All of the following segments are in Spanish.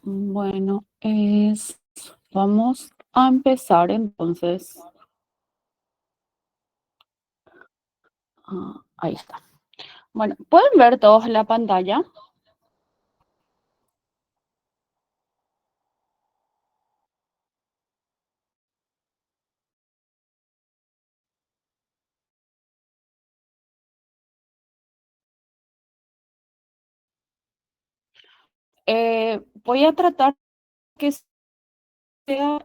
Bueno, vamos a empezar entonces. Ahí está. Bueno, ¿pueden ver todos la pantalla? Voy a tratar que sea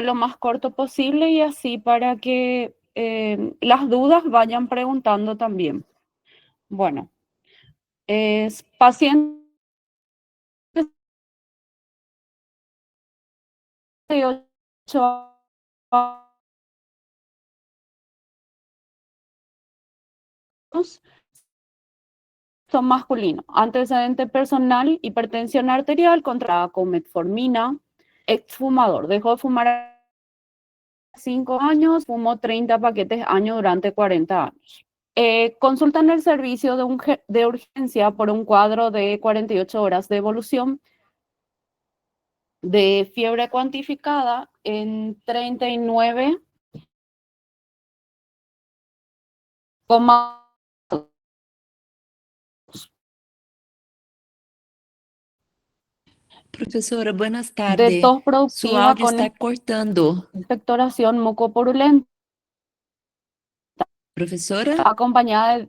lo más corto posible y así para que las dudas vayan preguntando también. Bueno, es paciente de 8 años, son masculinos. Antecedente personal, hipertensión arterial, controlada con metformina, exfumador. Dejó de fumar a 5 años, fumó 30 paquetes año durante 40 años. Consultan el servicio de urgencia por un cuadro de 48 horas de evolución de fiebre cuantificada en 39,2 Professora, buenas de tardes. tos Su productiva áudio con está cortando. expectoración mucopurulenta, Professora, acompañada de...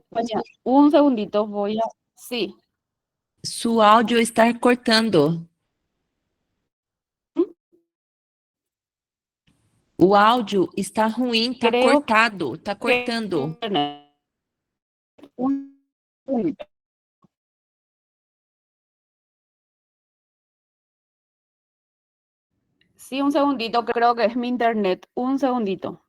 Un segundito, voy a... Sí. su áudio está cortando. O áudio está ruim, está Creo cortado, está que... cortando. Un segundito. Sí, un segundito, creo que es mi internet. Un segundito.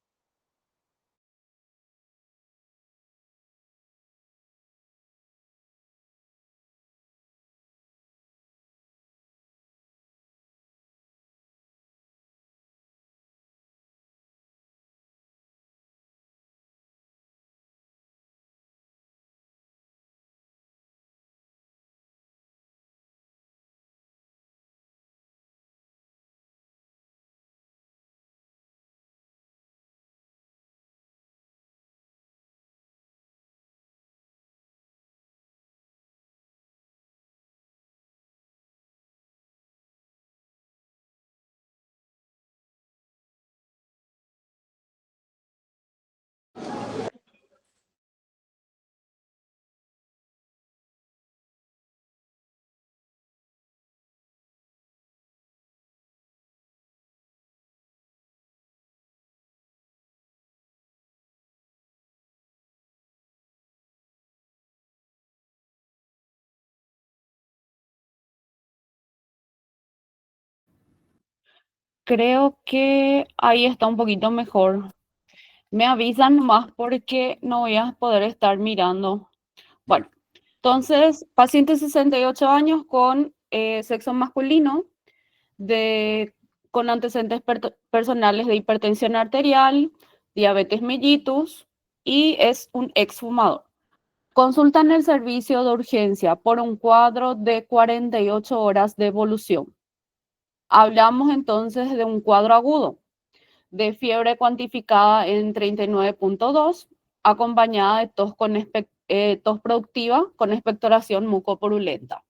Creo que ahí está un poquito mejor. Me avisan más porque no voy a poder estar mirando. Bueno, entonces, paciente de 68 años con sexo masculino, con antecedentes personales de hipertensión arterial, diabetes mellitus y es un exfumador. Consultan el servicio de urgencia por un cuadro de 48 horas de evolución. Hablamos entonces de un cuadro agudo de fiebre cuantificada en 39,2, acompañada de tos productiva con expectoración mucopurulenta.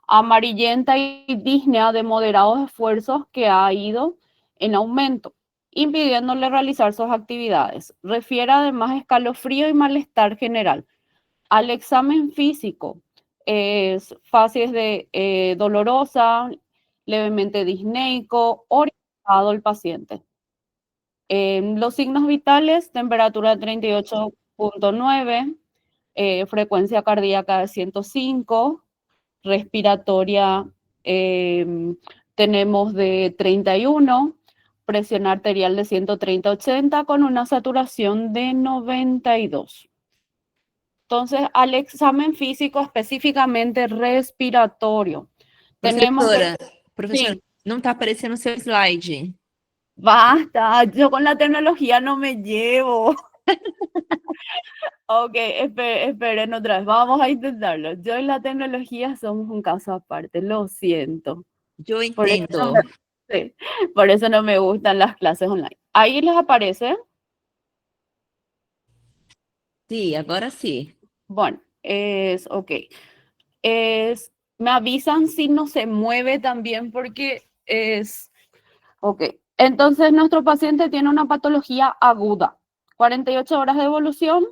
Amarillenta y disnea de moderados esfuerzos que ha ido en aumento, impidiéndole realizar sus actividades. Refiere además escalofrío y malestar general. Al examen físico, es facies de dolorosa, levemente disneico, orientado el paciente. Los signos vitales, temperatura de 38,9, frecuencia cardíaca de 105, respiratoria tenemos de 31, presión arterial de 130/80 con una saturación de 92. Entonces, al examen físico específicamente respiratorio, tenemos que... Professora, Sí, não está aparecendo seu slide. basta, yo con la tecnología no me llevo. Ok, esperen otra vez, vamos a intentarlo. Yo y la tecnología somos un caso aparte, lo siento. Yo Por eso no entendo. sí, por eso no me gustan las clases online. Ahí les aparece, Sí, agora sí. bueno, ok. Me avisan si no se mueve también porque ok. Entonces, nuestro paciente tiene una patología aguda, 48 horas de evolución,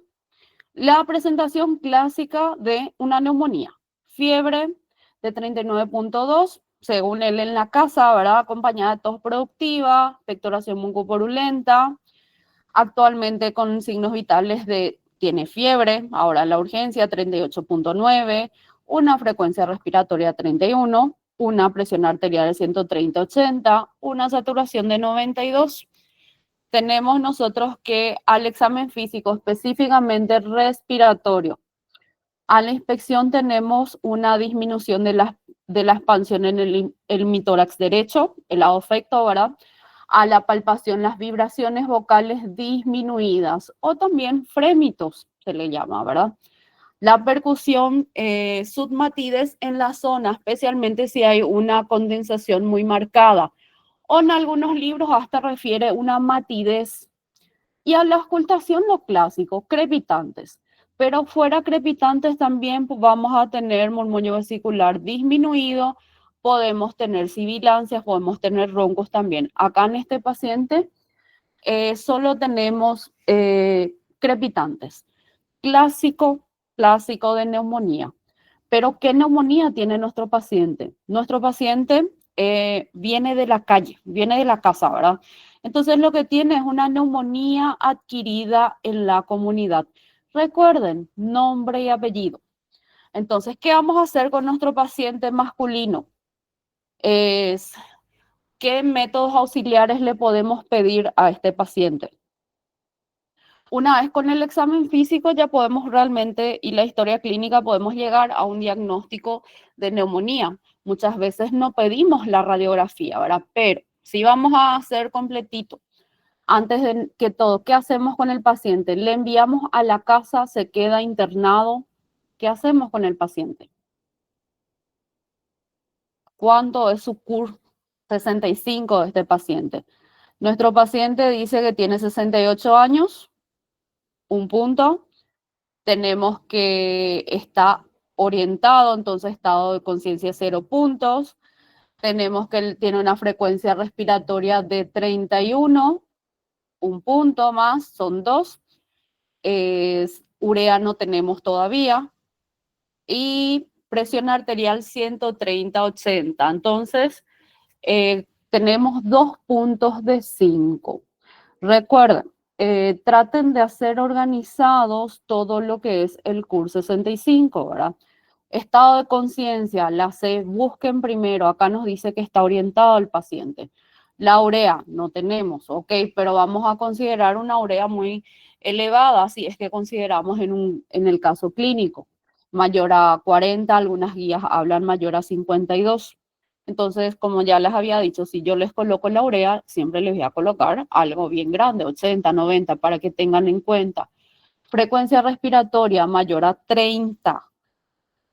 la presentación clásica de una neumonía, fiebre de 39,2, según él en la casa, ¿verdad? Acompañada de tos productiva, pectoración mucopurulenta, actualmente con signos vitales de tiene fiebre, ahora la urgencia 38,9, una frecuencia respiratoria 31, una presión arterial de 130/80, una saturación de 92. Tenemos nosotros que al examen físico, específicamente respiratorio, a la inspección tenemos una disminución de la expansión en el hemitórax derecho, el lado afecto, ¿verdad? A la palpación, las vibraciones vocales disminuidas o también frémitos, se le llama, ¿verdad? La percusión submatides en la zona, especialmente si hay una condensación muy marcada. O en algunos libros hasta refiere una matidez y a la auscultación lo clásico, crepitantes. Pero fuera crepitantes también pues, vamos a tener murmullo vesicular disminuido, podemos tener sibilancias, podemos tener roncos también. Acá en este paciente solo tenemos crepitantes. Clásico, clásico de neumonía. Pero ¿qué neumonía tiene nuestro paciente? Nuestro paciente viene de la calle, viene de la casa, ¿verdad? Entonces lo que tiene es una neumonía adquirida en la comunidad. Recuerden, nombre y apellido. Entonces, ¿qué vamos a hacer con nuestro paciente masculino? Es, ¿qué métodos auxiliares le podemos pedir a este paciente? Una vez con el examen físico ya podemos realmente, y la historia clínica, podemos llegar a un diagnóstico de neumonía. Muchas veces no pedimos la radiografía, ¿verdad? Pero si vamos a hacer completito, antes de que todo, ¿qué hacemos con el paciente? Le enviamos a la casa, se queda internado. ¿Qué hacemos con el paciente? ¿Cuánto es su CUR 65 de este paciente? Nuestro paciente dice que tiene 68 años, un punto. Tenemos que está orientado, entonces estado de conciencia 0 puntos. Tenemos que él tiene una frecuencia respiratoria de 31, un punto más, son 2. Urea no tenemos todavía. Y presión arterial 130/80. Entonces, tenemos 2 puntos de 5. Recuerden, traten de hacer organizados todo lo que es el CUR 65, ¿verdad? Estado de conciencia, la C, busquen primero, acá nos dice que está orientado al paciente. La urea, no tenemos, ok, pero vamos a considerar una urea muy elevada si es que consideramos en el caso clínico. Mayor a 40, algunas guías hablan mayor a 52. Entonces, como ya les había dicho, si yo les coloco la urea, siempre les voy a colocar algo bien grande, 80, 90, para que tengan en cuenta. Frecuencia respiratoria mayor a 30.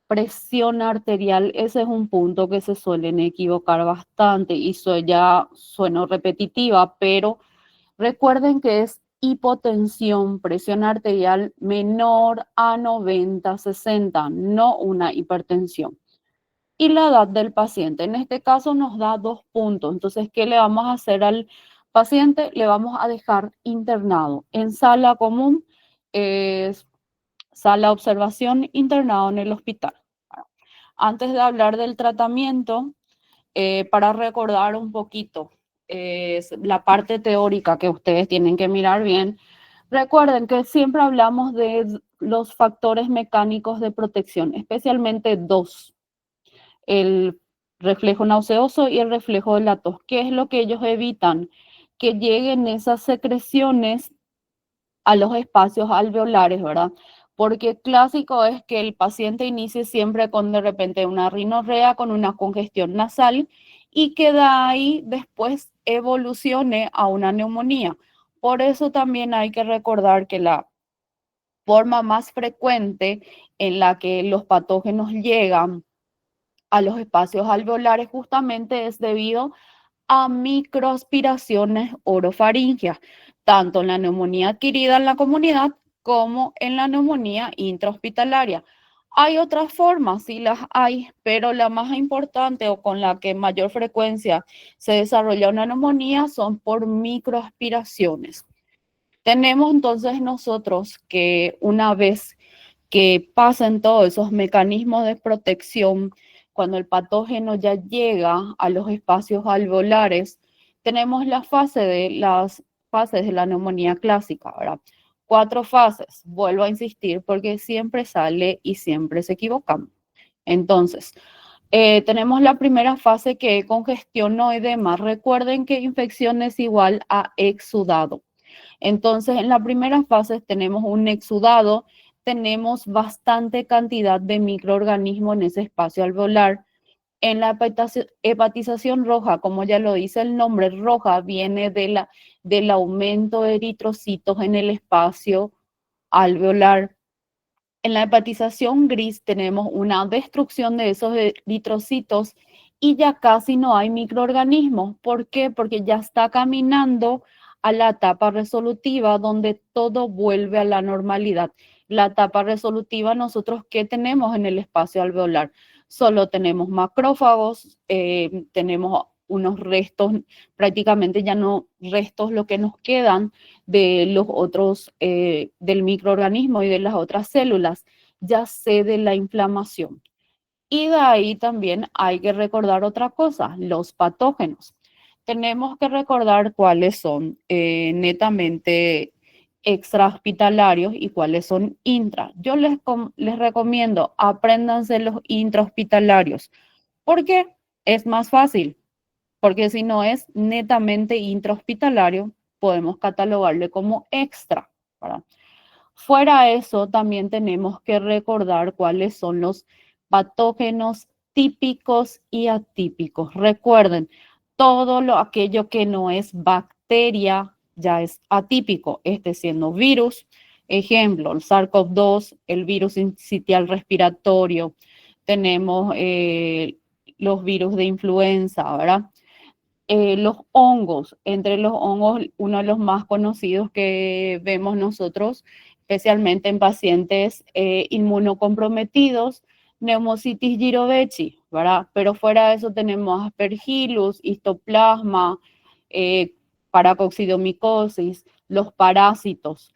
Presión arterial, ese es un punto que se suelen equivocar bastante y ya sueno repetitiva, pero recuerden que es hipotensión, presión arterial menor a 90/60, no una hipertensión. Y la edad del paciente. En este caso nos da 2 puntos. Entonces, ¿qué le vamos a hacer al paciente? Le vamos a dejar internado en sala común, sala de observación, internado en el hospital. Antes de hablar del tratamiento, para recordar un poquito la parte teórica que ustedes tienen que mirar bien, recuerden que siempre hablamos de los factores mecánicos de protección, especialmente dos: el reflejo nauseoso y el reflejo de la tos. ¿Qué es lo que ellos evitan? Que lleguen esas secreciones a los espacios alveolares, ¿verdad? Porque clásico es que el paciente inicie siempre con de repente una rinorrea, con una congestión nasal y que de ahí después evolucione a una neumonía. Por eso también hay que recordar que la forma más frecuente en la que los patógenos llegan a los espacios alveolares justamente es debido a microaspiraciones orofaringeas, tanto en la neumonía adquirida en la comunidad como en la neumonía intrahospitalaria. Hay otras formas, sí las hay, pero la más importante o con la que mayor frecuencia se desarrolla una neumonía son por microaspiraciones. Tenemos entonces nosotros que una vez que pasen todos esos mecanismos de protección, cuando el patógeno ya llega a los espacios alveolares, tenemos las fases de la neumonía clásica, ¿verdad? 4 fases, vuelvo a insistir porque siempre sale y siempre se equivocan. Entonces, tenemos la primera fase que es congestión o edema. Recuerden que infección es igual a exudado. Entonces, en la primera fase tenemos un exudado, tenemos bastante cantidad de microorganismos en ese espacio alveolar. En la hepatización roja, como ya lo dice el nombre, roja viene del aumento de eritrocitos en el espacio alveolar. En la hepatización gris tenemos una destrucción de esos eritrocitos y ya casi no hay microorganismos. ¿Por qué? Porque ya está caminando a la etapa resolutiva donde todo vuelve a la normalidad. La etapa resolutiva, nosotros, ¿qué tenemos en el espacio alveolar? Solo tenemos macrófagos, tenemos unos restos, prácticamente ya no restos, lo que nos quedan de los otros, del microorganismo y de las otras células, ya cede la inflamación. Y de ahí también hay que recordar otra cosa, los patógenos. Tenemos que recordar cuáles son netamente extrahospitalarios y cuáles son intra. Yo les recomiendo, apréndanse los intrahospitalarios. ¿Por qué? Es más fácil, porque si no es netamente intrahospitalario, podemos catalogarle como extra, ¿verdad? Fuera eso, también tenemos que recordar cuáles son los patógenos típicos y atípicos. Recuerden, aquello que no es bacteria ya es atípico, este siendo virus. Ejemplo, el SARS-CoV-2, el virus sincitial respiratorio, tenemos los virus de influenza, ¿verdad? Los hongos, entre los hongos, uno de los más conocidos que vemos nosotros, especialmente en pacientes inmunocomprometidos, Pneumocystis jirovecii, ¿verdad? Pero fuera de eso tenemos Aspergillus, Histoplasma, eh, Paracoccidomicosis, los parásitos.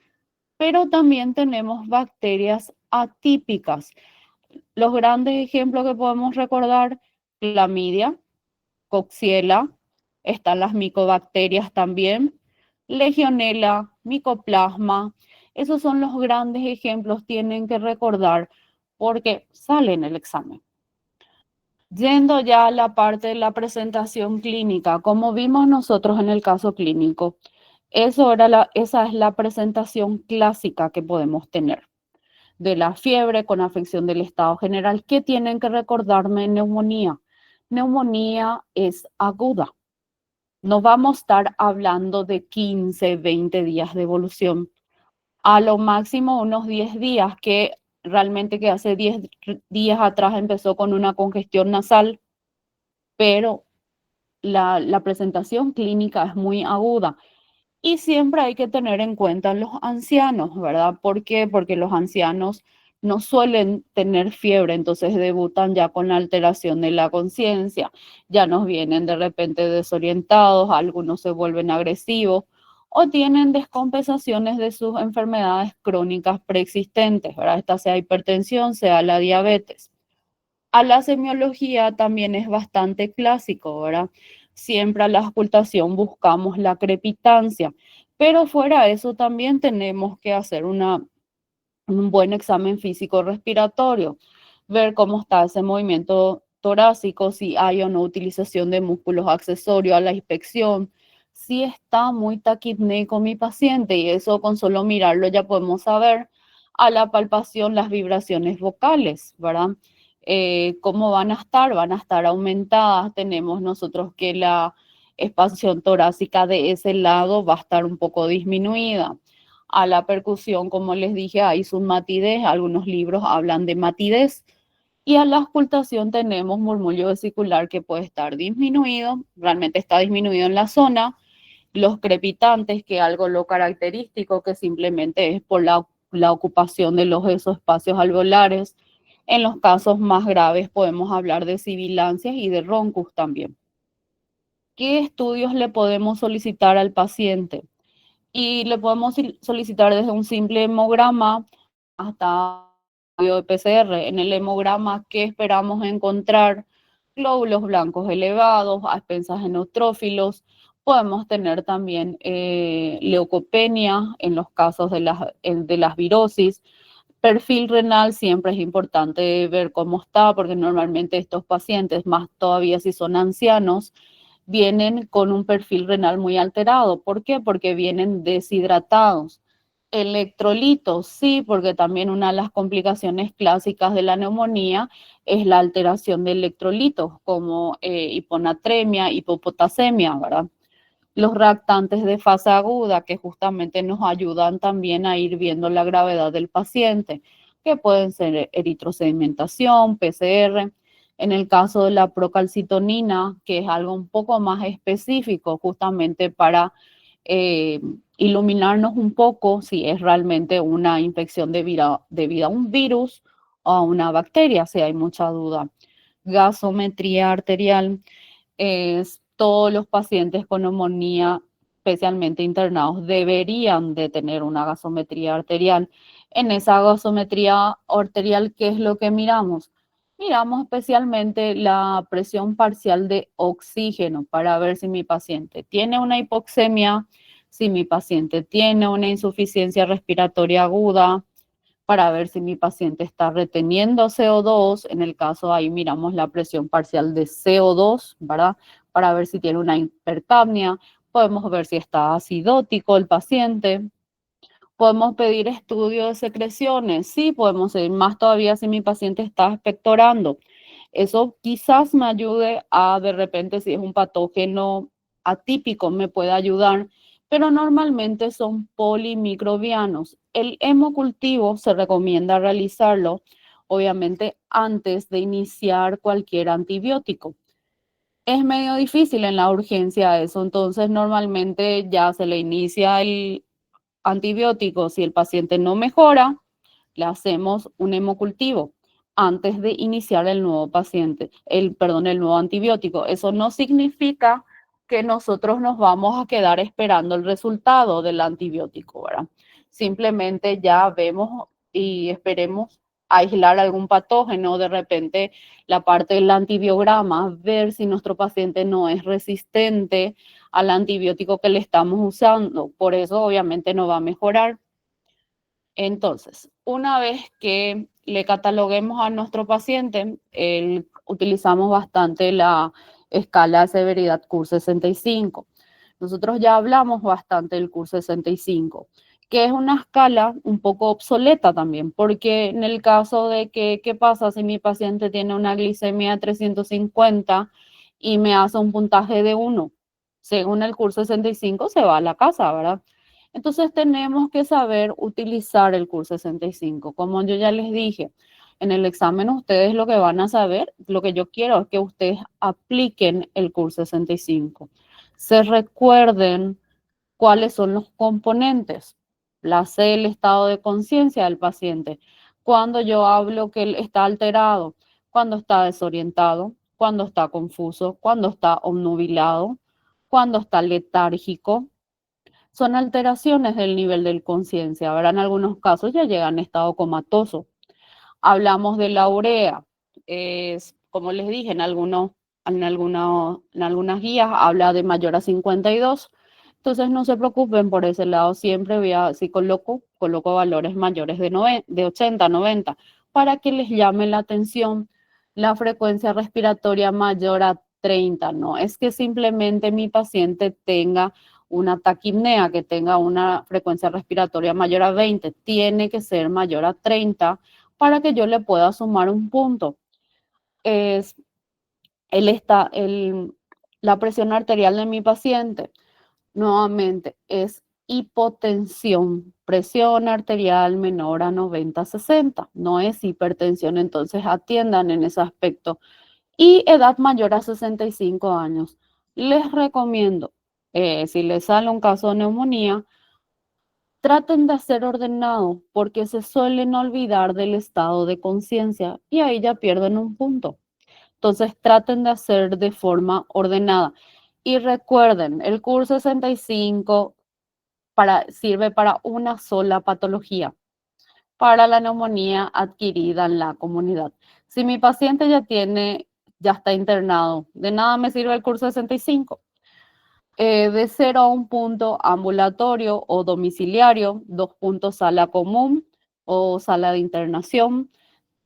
Pero también tenemos bacterias atípicas. Los grandes ejemplos que podemos recordar, clamidia, Coxiella, están las micobacterias también, Legionella, Mycoplasma. Esos son los grandes ejemplos, tienen que recordar porque sale en el examen. Yendo ya a la parte de la presentación clínica, como vimos nosotros en el caso clínico, esa es la presentación clásica que podemos tener de la fiebre con afección del estado general. ¿Qué tienen que recordarme en neumonía? Neumonía es aguda. No vamos a estar hablando de 15, 20 días de evolución. A lo máximo unos 10 días, que realmente que hace 10 días atrás empezó con una congestión nasal, pero la presentación clínica es muy aguda. Y siempre hay que tener en cuenta los ancianos, ¿verdad? ¿Por qué? Porque los ancianos no suelen tener fiebre, entonces debutan ya con la alteración de la conciencia, ya nos vienen de repente desorientados, algunos se vuelven agresivos o tienen descompensaciones de sus enfermedades crónicas preexistentes, ¿verdad? Esta sea hipertensión, sea la diabetes. A la semiología también es bastante clásico, ¿verdad? Siempre a la ocultación buscamos la crepitancia, pero fuera de eso también tenemos que hacer un buen examen físico respiratorio, ver cómo está ese movimiento torácico, si hay o no utilización de músculos accesorios a la inspección, si está muy taquipnéico mi paciente, y eso con solo mirarlo ya podemos saber. A la palpación, las vibraciones vocales, ¿verdad? ¿Cómo van a estar? Van a estar aumentadas. Tenemos nosotros que la expansión torácica de ese lado va a estar un poco disminuida. A la percusión, como les dije, hay su matidez. Algunos libros hablan de matidez. Y a la auscultación tenemos murmullo vesicular que puede estar disminuido, realmente está disminuido en la zona, los crepitantes, que es algo lo característico, que simplemente es por la ocupación de esos espacios alveolares. En los casos más graves podemos hablar de sibilancias y de roncus también. ¿Qué estudios le podemos solicitar al paciente? Y le podemos solicitar desde un simple hemograma hasta estudio de PCR. En el hemograma, ¿qué esperamos encontrar? Glóbulos blancos elevados, a expensas de neutrófilos. Podemos tener también leucopenia en los casos de las virosis. Perfil renal siempre es importante ver cómo está, porque normalmente estos pacientes, más todavía si son ancianos, vienen con un perfil renal muy alterado. ¿Por qué? Porque vienen deshidratados. Electrolitos, sí, porque también una de las complicaciones clásicas de la neumonía es la alteración de electrolitos, como hiponatremia, hipopotasemia, ¿verdad? Los reactantes de fase aguda, que justamente nos ayudan también a ir viendo la gravedad del paciente, que pueden ser eritrosedimentación, PCR. En el caso de la procalcitonina, que es algo un poco más específico, justamente para eh, iluminarnos un poco si es realmente una infección debida a un virus o a una bacteria, si hay mucha duda. Gasometría arterial es todos los pacientes con neumonía, especialmente internados, deberían de tener una gasometría arterial. En esa gasometría arterial, ¿qué es lo que miramos? Miramos especialmente la presión parcial de oxígeno para ver si mi paciente tiene una hipoxemia, si mi paciente tiene una insuficiencia respiratoria aguda, para ver si mi paciente está reteniendo CO2. En el caso ahí miramos la presión parcial de CO2, ¿verdad? Para ver si tiene una hipercapnia. Podemos ver si está acidótico el paciente. Podemos pedir estudio de secreciones. Sí, podemos seguir más todavía si mi paciente está expectorando. Eso quizás me ayude a, de repente, si es un patógeno atípico, me puede ayudar, pero normalmente son polimicrobianos. El hemocultivo se recomienda realizarlo, obviamente, antes de iniciar cualquier antibiótico. Es medio difícil en la urgencia eso, entonces normalmente ya se le inicia el antibiótico. Si el paciente no mejora, le hacemos un hemocultivo antes de iniciar el nuevo paciente, el nuevo antibiótico. Eso no significa que nosotros nos vamos a quedar esperando el resultado del antibiótico, ¿verdad? Simplemente ya vemos y esperemos aislar algún patógeno, de repente la parte del antibiograma, ver si nuestro paciente no es resistente al antibiótico que le estamos usando. Por eso obviamente no va a mejorar. Entonces, una vez que le cataloguemos a nuestro paciente, utilizamos bastante la escala de severidad CUR-65. Nosotros ya hablamos bastante del CUR-65, que es una escala un poco obsoleta también, porque en el caso de que, ¿qué pasa si mi paciente tiene una glicemia de 350 y me hace un puntaje de 1? Según el CUR-65 se va a la casa, ¿verdad? Entonces tenemos que saber utilizar el CUR 65. Como yo ya les dije, en el examen ustedes lo que van a saber, lo que yo quiero es que ustedes apliquen el CUR 65. Se recuerden cuáles son los componentes, la C, el estado de conciencia del paciente. Cuando yo hablo que él está alterado, cuando está desorientado, cuando está confuso, cuando está obnubilado, cuando está letárgico, son alteraciones del nivel de conciencia. Ahora en algunos casos ya llegan a estado comatoso. Hablamos de la urea. Es, como les dije, en algunas guías habla de mayor a 52. Entonces no se preocupen por ese lado. Siempre si coloco valores mayores de 80, 90, para que les llame la atención la frecuencia respiratoria mayor a 30. No es que simplemente mi paciente tenga una taquipnea, que tenga una frecuencia respiratoria mayor a 20, tiene que ser mayor a 30 para que yo le pueda sumar un punto. Es la presión arterial de mi paciente, nuevamente, es hipotensión presión arterial menor a 90/60. No es hipertensión, entonces atiendan en ese aspecto. Y edad mayor a 65 años. Les recomiendo, si les sale un caso de neumonía, traten de ser ordenados porque se suelen olvidar del estado de conciencia y ahí ya pierden un punto. Entonces traten de hacer de forma ordenada. Y recuerden, el curso 65 sirve para una sola patología, para la neumonía adquirida en la comunidad. Si mi paciente ya está internado, de nada me sirve el curso 65. De 0 a 1 punto ambulatorio o domiciliario, 2 puntos sala común o sala de internación,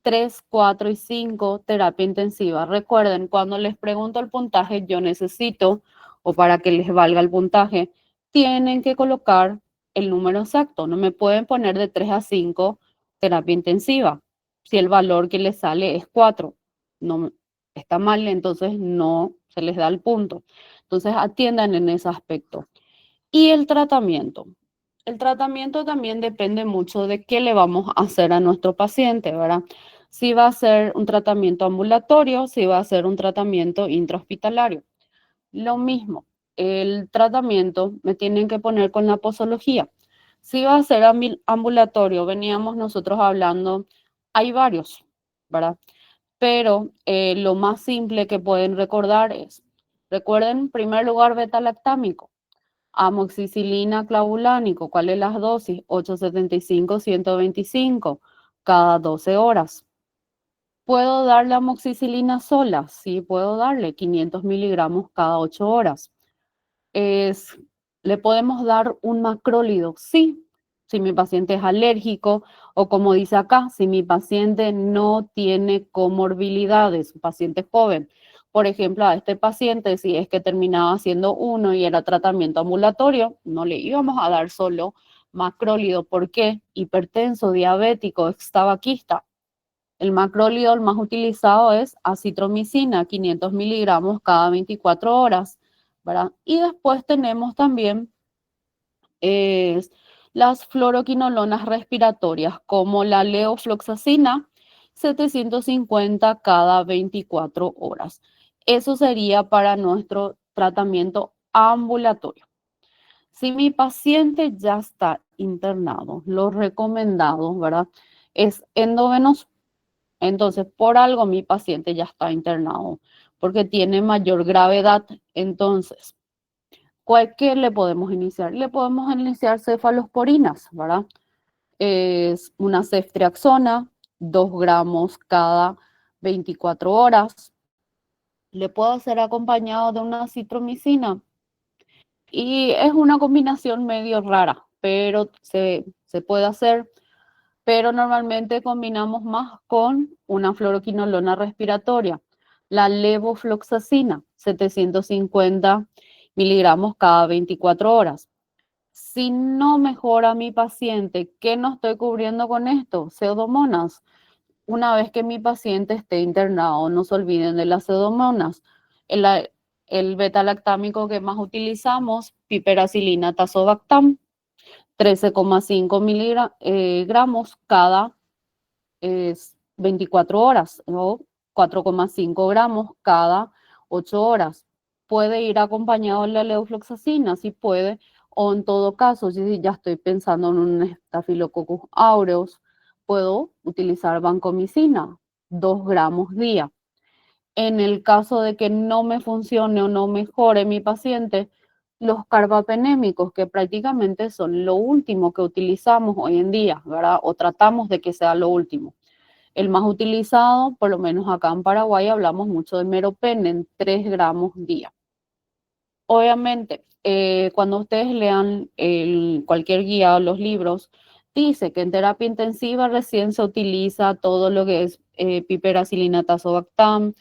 3, 4 y 5 terapia intensiva. Recuerden, cuando les pregunto el puntaje, yo necesito, o para que les valga el puntaje, tienen que colocar el número exacto. No me pueden poner de 3 a 5 terapia intensiva. Si el valor que les sale es 4, no está mal, entonces no se les da el punto. Entonces atiendan en ese aspecto. Y el tratamiento. El tratamiento también depende mucho de qué le vamos a hacer a nuestro paciente, ¿verdad? Si va a ser un tratamiento ambulatorio, si va a ser un tratamiento intrahospitalario. Lo mismo, el tratamiento me tienen que poner con la posología. Si va a ser ambulatorio, veníamos nosotros hablando, hay varios, ¿verdad? Pero lo más simple que pueden recordar es, recuerden, en primer lugar, beta-lactámico. Amoxicilina clavulánico, ¿cuál es la dosis? 875, 125 cada 12 horas. ¿Puedo darle amoxicilina sola? Sí, puedo darle 500 miligramos cada 8 horas. ¿Le podemos dar un macrólido? Sí, si mi paciente es alérgico o como dice acá, si mi paciente no tiene comorbilidades, un paciente joven. Por ejemplo, a este paciente, si es que terminaba siendo uno y era tratamiento ambulatorio, no le íbamos a dar solo macrólido. ¿Por qué? Hipertenso, diabético, extabaquista. El macrólido, el más utilizado es acitromicina, 500 miligramos cada 24 horas, ¿verdad? Y después tenemos también las fluoroquinolonas respiratorias, como la levofloxacina, 750 cada 24 horas. Eso sería para nuestro tratamiento ambulatorio. Si mi paciente ya está internado, lo recomendado, ¿verdad? Es endovenoso. Entonces, por algo mi paciente ya está internado, porque tiene mayor gravedad. Entonces, ¿qué le podemos iniciar? Le podemos iniciar cefalosporinas, ¿verdad? Es una ceftriaxona, 2 gramos cada 24 horas. Le puedo hacer acompañado de una citromicina. Y es una combinación medio rara, pero se puede hacer. Pero normalmente combinamos más con una fluoroquinolona respiratoria, la levofloxacina, 750 miligramos cada 24 horas. Si no mejora mi paciente, ¿qué no estoy cubriendo con esto? Pseudomonas. Una vez que mi paciente esté internado, no se olviden de las pseudomonas. El, el beta-lactámico que más utilizamos, piperacilina tazobactam, 13,5 miligramos cada 24 horas o 4,5 gramos cada 8 horas. Puede ir acompañado de la levofloxacina, si puede, o en todo caso, si ya estoy pensando en un Staphylococcus aureus, puedo utilizar vancomicina, 2 gramos día. En el caso de que no me funcione o no mejore mi paciente, los carbapenémicos, que prácticamente son lo último que utilizamos hoy en día, ¿verdad? O tratamos de que sea lo último. El más utilizado, por lo menos acá en Paraguay, hablamos mucho de meropenem, 3 gramos día. Obviamente, cuando ustedes lean cualquier guía o los libros, dice que en terapia intensiva recién se utiliza todo lo que es piperacilina tazobactam,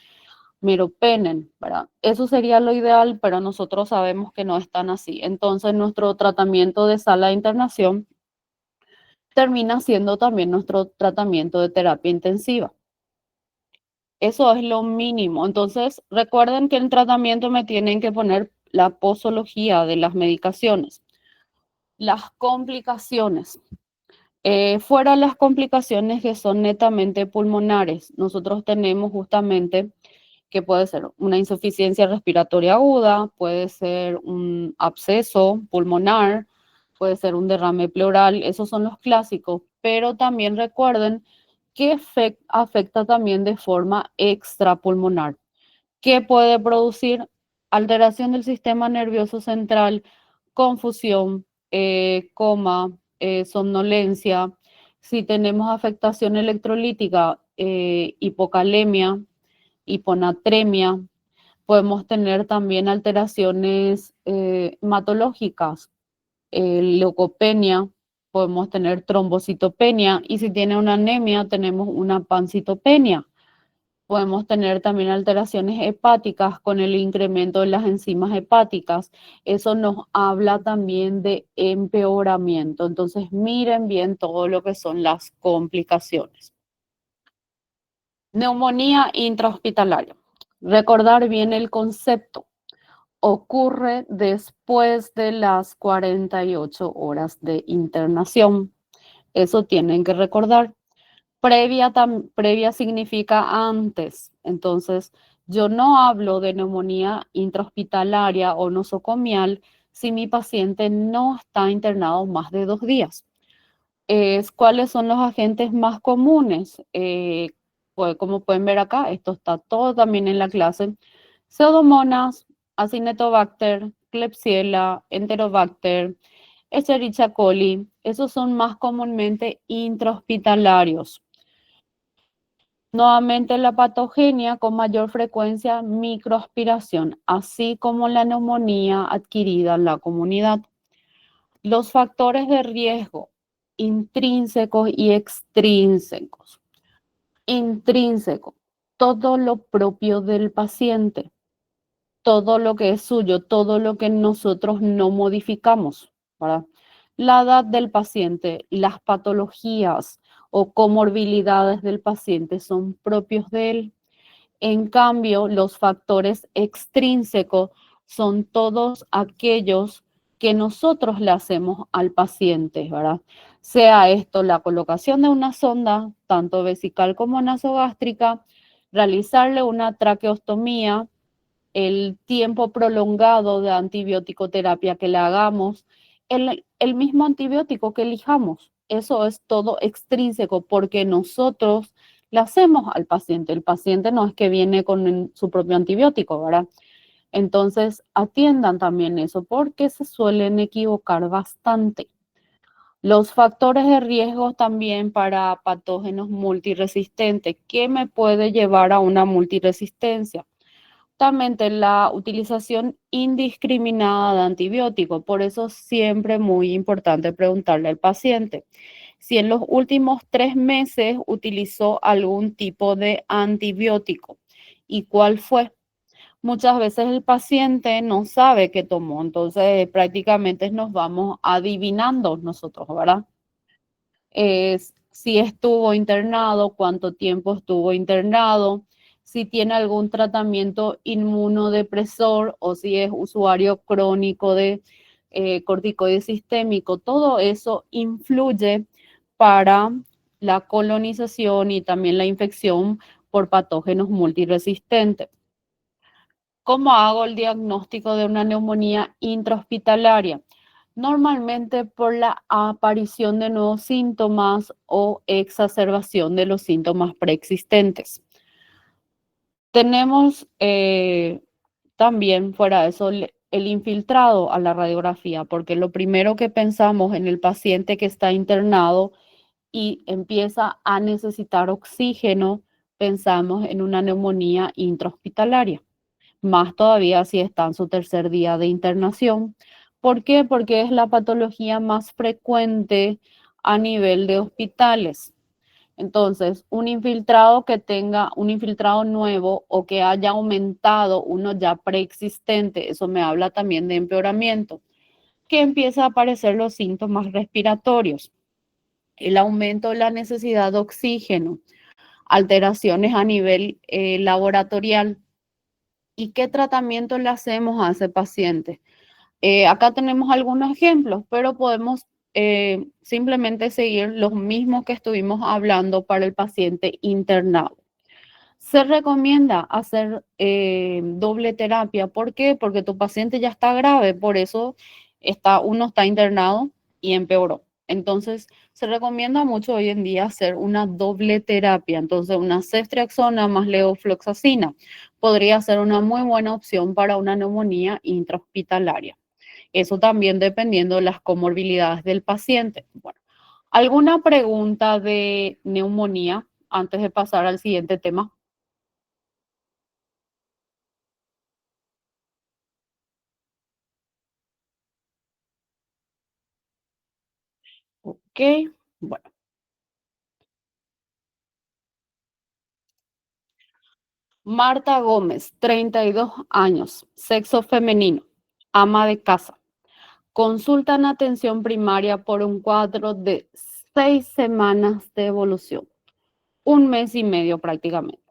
meropenem, ¿verdad? Eso sería lo ideal, pero nosotros sabemos que no es tan así. Entonces, nuestro tratamiento de sala de internación termina siendo también nuestro tratamiento de terapia intensiva. Eso es lo mínimo. Entonces, recuerden que en tratamiento me tienen que poner la posología de las medicaciones. Las complicaciones. Fuera las complicaciones que son netamente pulmonares, nosotros tenemos justamente que puede ser una insuficiencia respiratoria aguda, puede ser un absceso pulmonar, puede ser un derrame pleural, esos son los clásicos, pero también recuerden que afecta también de forma extrapulmonar, que puede producir alteración del sistema nervioso central, confusión, coma, somnolencia. Si tenemos afectación electrolítica, hipocalemia, hiponatremia, podemos tener también alteraciones hematológicas, leucopenia, podemos tener trombocitopenia y si tiene una anemia tenemos una pancitopenia. Podemos tener también alteraciones hepáticas con el incremento de las enzimas hepáticas. Eso nos habla también de empeoramiento. Entonces, miren bien todo lo que son las complicaciones. Neumonía intrahospitalaria. Recordar bien el concepto. Ocurre después de las 48 horas de internación. Eso tienen que recordar. Previa significa antes. Entonces, yo no hablo de neumonía intrahospitalaria o nosocomial si mi paciente no está internado más de 2 días. ¿Cuáles son los agentes más comunes? Pues, como pueden ver acá, esto está todo también en la clase. Pseudomonas, Acinetobacter, Klebsiella, Enterobacter, Escherichia coli, esos son más comúnmente intrahospitalarios. Nuevamente la patogenia con mayor frecuencia microaspiración, así como la neumonía adquirida en la comunidad. Los factores de riesgo intrínsecos y extrínsecos. Intrínseco, todo lo propio del paciente, todo lo que es suyo, todo lo que nosotros no modificamos, ¿verdad? La edad del paciente, las patologías o comorbilidades del paciente son propios de él. En cambio, los factores extrínsecos son todos aquellos que nosotros le hacemos al paciente, ¿verdad? Sea esto la colocación de una sonda, tanto vesical como nasogástrica, realizarle una traqueostomía, el tiempo prolongado de antibiótico terapia que le hagamos, el mismo antibiótico que elijamos. Eso es todo extrínseco porque nosotros le hacemos al paciente. El paciente no es que viene con su propio antibiótico, ¿verdad? Entonces, atiendan también eso porque se suelen equivocar bastante. Los factores de riesgo también para patógenos multiresistentes. ¿Qué me puede llevar a una multiresistencia? Justamente la utilización indiscriminada de antibióticos. Por eso siempre muy importante preguntarle al paciente si en los últimos 3 meses utilizó algún tipo de antibiótico y cuál fue. Muchas veces el paciente no sabe qué tomó, entonces prácticamente nos vamos adivinando nosotros, ¿verdad? Si estuvo internado, cuánto tiempo estuvo internado, si tiene algún tratamiento inmunodepresor o si es usuario crónico de corticoide sistémico, todo eso influye para la colonización y también la infección por patógenos multiresistentes. ¿Cómo hago el diagnóstico de una neumonía intrahospitalaria? Normalmente por la aparición de nuevos síntomas o exacerbación de los síntomas preexistentes. Tenemos también fuera de eso el infiltrado a la radiografía, porque lo primero que pensamos en el paciente que está internado y empieza a necesitar oxígeno, pensamos en una neumonía intrahospitalaria, más todavía si está en su tercer día de internación. ¿Por qué? Porque es la patología más frecuente a nivel de hospitales. Entonces, un infiltrado que tenga un infiltrado nuevo o que haya aumentado uno ya preexistente, eso me habla también de empeoramiento, que empieza a aparecer los síntomas respiratorios, el aumento de la necesidad de oxígeno, alteraciones a nivel laboratorial. ¿Y qué tratamiento le hacemos a ese paciente? Acá tenemos algunos ejemplos, pero podemos simplemente seguir los mismos que estuvimos hablando para el paciente internado. Se recomienda hacer doble terapia. ¿Por qué? Porque tu paciente ya está grave, por eso uno está internado y empeoró. Entonces, se recomienda mucho hoy en día hacer una doble terapia. Entonces, una ceftriaxona más levofloxacina podría ser una muy buena opción para una neumonía intrahospitalaria. Eso también dependiendo de las comorbilidades del paciente. Bueno, ¿alguna pregunta de neumonía antes de pasar al siguiente tema? Ok, bueno. Marta Gómez, 32 años, sexo femenino, ama de casa. Consulta en atención primaria por un cuadro de 6 semanas de evolución, un mes y medio prácticamente,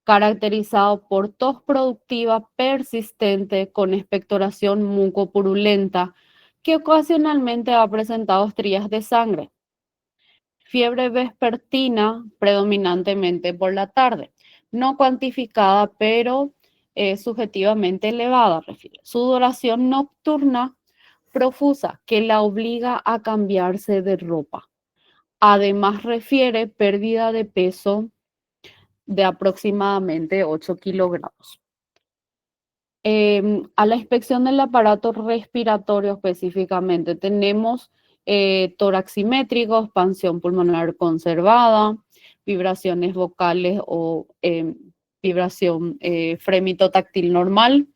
caracterizado por tos productiva persistente con expectoración mucopurulenta que ocasionalmente ha presentado estrías de sangre. Fiebre vespertina predominantemente por la tarde, no cuantificada, pero subjetivamente elevada, refiere. Sudoración nocturna profusa que la obliga a cambiarse de ropa. Además, refiere pérdida de peso de aproximadamente 8 kilogramos. A la inspección del aparato respiratorio específicamente tenemos tórax simétrico, expansión pulmonar conservada, vibraciones vocales o vibración fremitotáctil normal,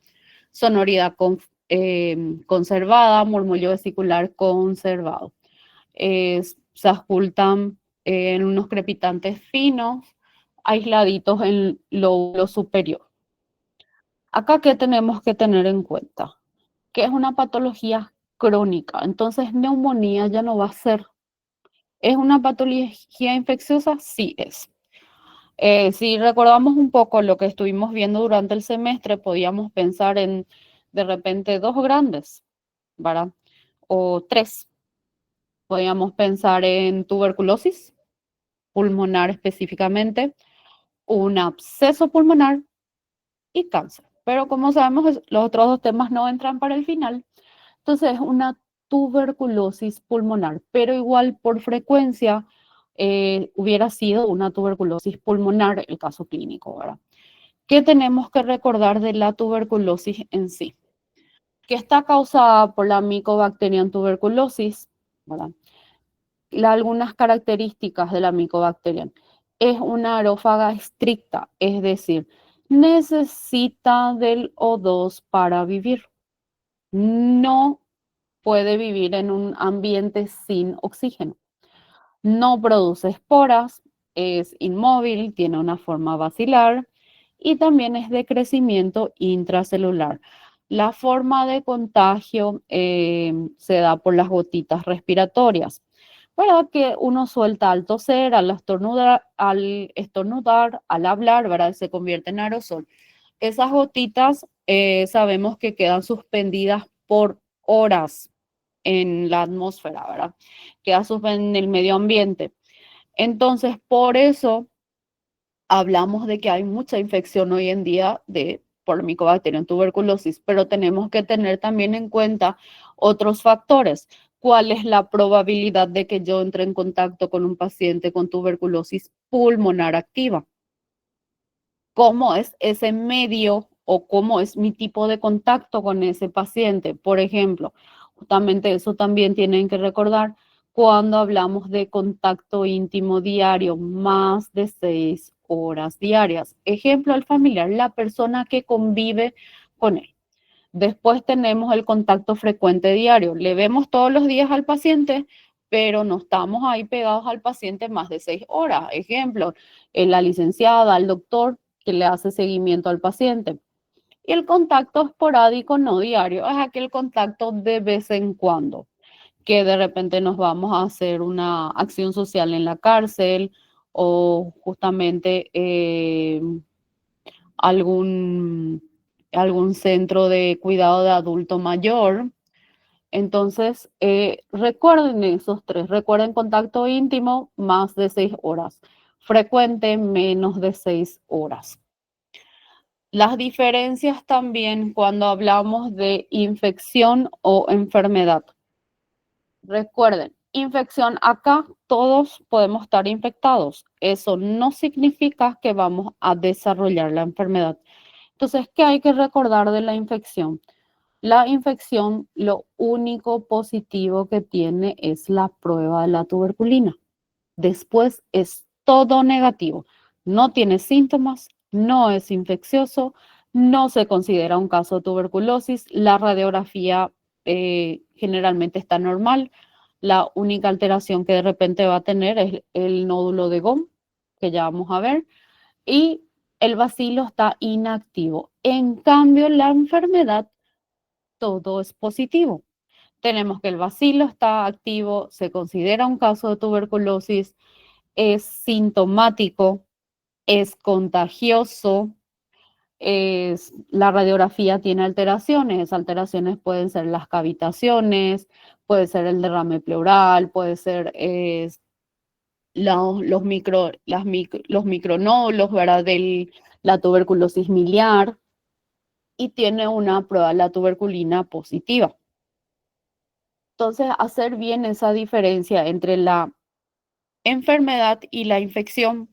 sonoridad conservada, murmullo vesicular conservado. Se ocultan en unos crepitantes finos, aisladitos en el lóbulo superior. Acá, ¿qué tenemos que tener en cuenta? Que es una patología crónica, entonces neumonía ya no va a ser. ¿Es una patología infecciosa? Sí es. Si recordamos un poco lo que estuvimos viendo durante el semestre, podíamos pensar en de repente dos grandes, ¿verdad? O tres. Podíamos pensar en tuberculosis pulmonar específicamente, un absceso pulmonar y cáncer. Pero como sabemos, los otros dos temas no entran para el final. Entonces, una tuberculosis pulmonar, pero igual por frecuencia hubiera sido una tuberculosis pulmonar el caso clínico, ¿verdad? ¿Qué tenemos que recordar de la tuberculosis en sí? Que está causada por la Mycobacterium tuberculosis, ¿verdad? Algunas características de la Mycobacterium. Es una aerófaga estricta, es decir, necesita del O2 para vivir. No puede vivir en un ambiente sin oxígeno. No produce esporas, es inmóvil, tiene una forma basilar y también es de crecimiento intracelular. La forma de contagio se da por las gotitas respiratorias, ¿verdad? Que uno suelta al toser, al estornudar, al hablar, ¿verdad? Se convierte en aerosol. Esas gotitas sabemos que quedan suspendidas por horas en la atmósfera, ¿verdad? Queda suspendida en el medio ambiente. Entonces, por eso hablamos de que hay mucha infección hoy en día por Mycobacterium tuberculosis, pero tenemos que tener también en cuenta otros factores. ¿Cuál es la probabilidad de que yo entre en contacto con un paciente con tuberculosis pulmonar activa? ¿Cómo es ese medio o cómo es mi tipo de contacto con ese paciente? Por ejemplo, justamente eso también tienen que recordar cuando hablamos de contacto íntimo diario, más de 6 horas diarias. Ejemplo, el familiar, la persona que convive con él. Después tenemos el contacto frecuente diario. Le vemos todos los días al paciente, pero no estamos ahí pegados al paciente más de 6 horas. Ejemplo, la licenciada, el doctor que le hace seguimiento al paciente. Y el contacto esporádico no diario es aquel contacto de vez en cuando, que de repente nos vamos a hacer una acción social en la cárcel o justamente algún, algún centro de cuidado de adulto mayor Entonces, recuerden esos tres. Recuerden contacto íntimo, más de 6 horas. Frecuente, menos de 6 horas. Las diferencias también cuando hablamos de infección o enfermedad. Recuerden, infección acá, todos podemos estar infectados. Eso no significa que vamos a desarrollar la enfermedad. Entonces, ¿qué hay que recordar de la infección? La infección, lo único positivo que tiene es la prueba de la tuberculina. Después es todo negativo. No tiene síntomas, no es infeccioso, no se considera un caso de tuberculosis. La radiografía generalmente está normal. La única alteración que de repente va a tener es el nódulo de Gom, que ya vamos a ver, y el bacilo está inactivo. En cambio, la enfermedad, todo es positivo. Tenemos que el bacilo está activo, se considera un caso de tuberculosis, es sintomático, es contagioso, la radiografía tiene alteraciones. Esas alteraciones pueden ser las cavitaciones, puede ser el derrame pleural, puede ser los micronódulos, ¿verdad? De la tuberculosis miliar, y tiene una prueba de la tuberculina positiva. Entonces, hacer bien esa diferencia entre la enfermedad y la infección.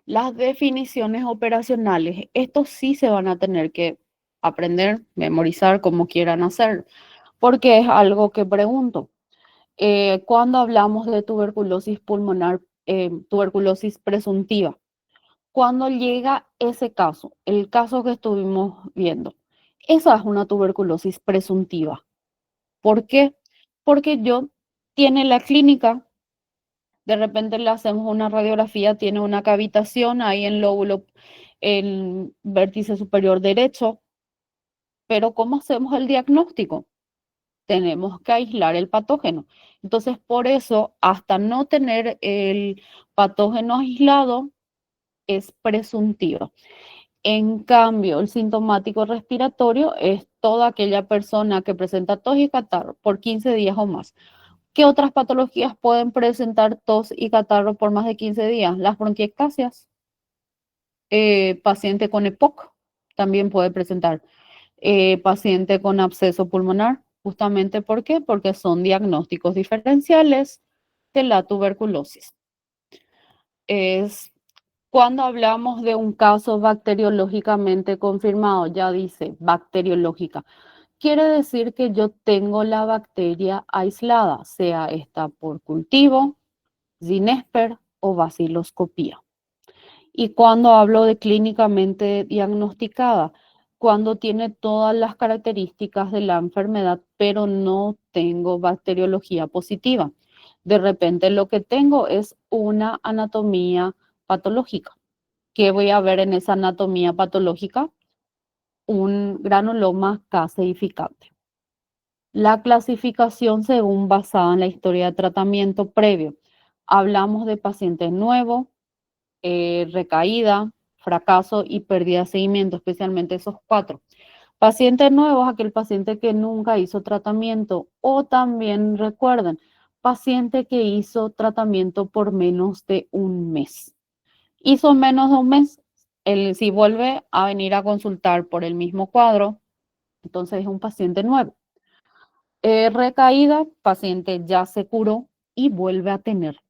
Las definiciones operacionales, estos sí se van a tener que aprender, memorizar como quieran hacer, porque es algo que pregunto. Cuando hablamos de tuberculosis pulmonar, tuberculosis presuntiva, cuando llega ese caso, el caso que estuvimos viendo, esa es una tuberculosis presuntiva. ¿Por qué? Porque yo tiene la clínica, de repente le hacemos una radiografía, tiene una cavitación ahí en lóbulo, en vértice superior derecho, pero ¿cómo hacemos el diagnóstico? Tenemos que aislar el patógeno. Entonces, por eso, hasta no tener el patógeno aislado, es presuntivo. En cambio, el sintomático respiratorio es toda aquella persona que presenta tos y catarro por 15 días o más. ¿Qué otras patologías pueden presentar tos y catarro por más de 15 días? Las bronquiectasias. Paciente con EPOC también puede presentar. Paciente con absceso pulmonar, justamente ¿por qué? Porque son diagnósticos diferenciales de la tuberculosis. Es cuando hablamos de un caso bacteriológicamente confirmado, ya dice bacteriológica. Quiere decir que yo tengo la bacteria aislada, sea esta por cultivo, Zinésper o baciloscopía. Y cuando hablo de clínicamente diagnosticada, cuando tiene todas las características de la enfermedad, pero no tengo bacteriología positiva. De repente lo que tengo es una anatomía patológica. ¿Qué voy a ver en esa anatomía patológica? Un granuloma caseificante. La clasificación según basada en la historia de tratamiento previo. Hablamos de paciente nuevo, recaída, fracaso y pérdida de seguimiento, especialmente esos cuatro. Pacientes nuevos, aquel paciente que nunca hizo tratamiento, o también recuerden, paciente que hizo tratamiento por menos de un mes. Hizo menos de un mes, si vuelve a venir a consultar por el mismo cuadro, entonces es un paciente nuevo. Recaída, paciente ya se curó y vuelve a tener.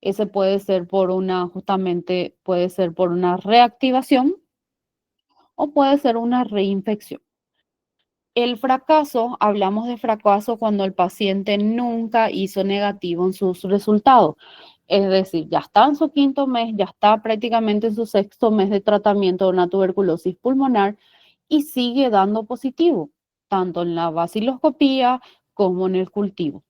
Ese puede ser por justamente puede ser por una reactivación o puede ser una reinfección. El fracaso, hablamos de fracaso cuando el paciente nunca hizo negativo en sus resultados. Es decir, ya está en su quinto mes, ya está prácticamente en su sexto mes de tratamiento de una tuberculosis pulmonar y sigue dando positivo, tanto en la baciloscopía como en el cultivo.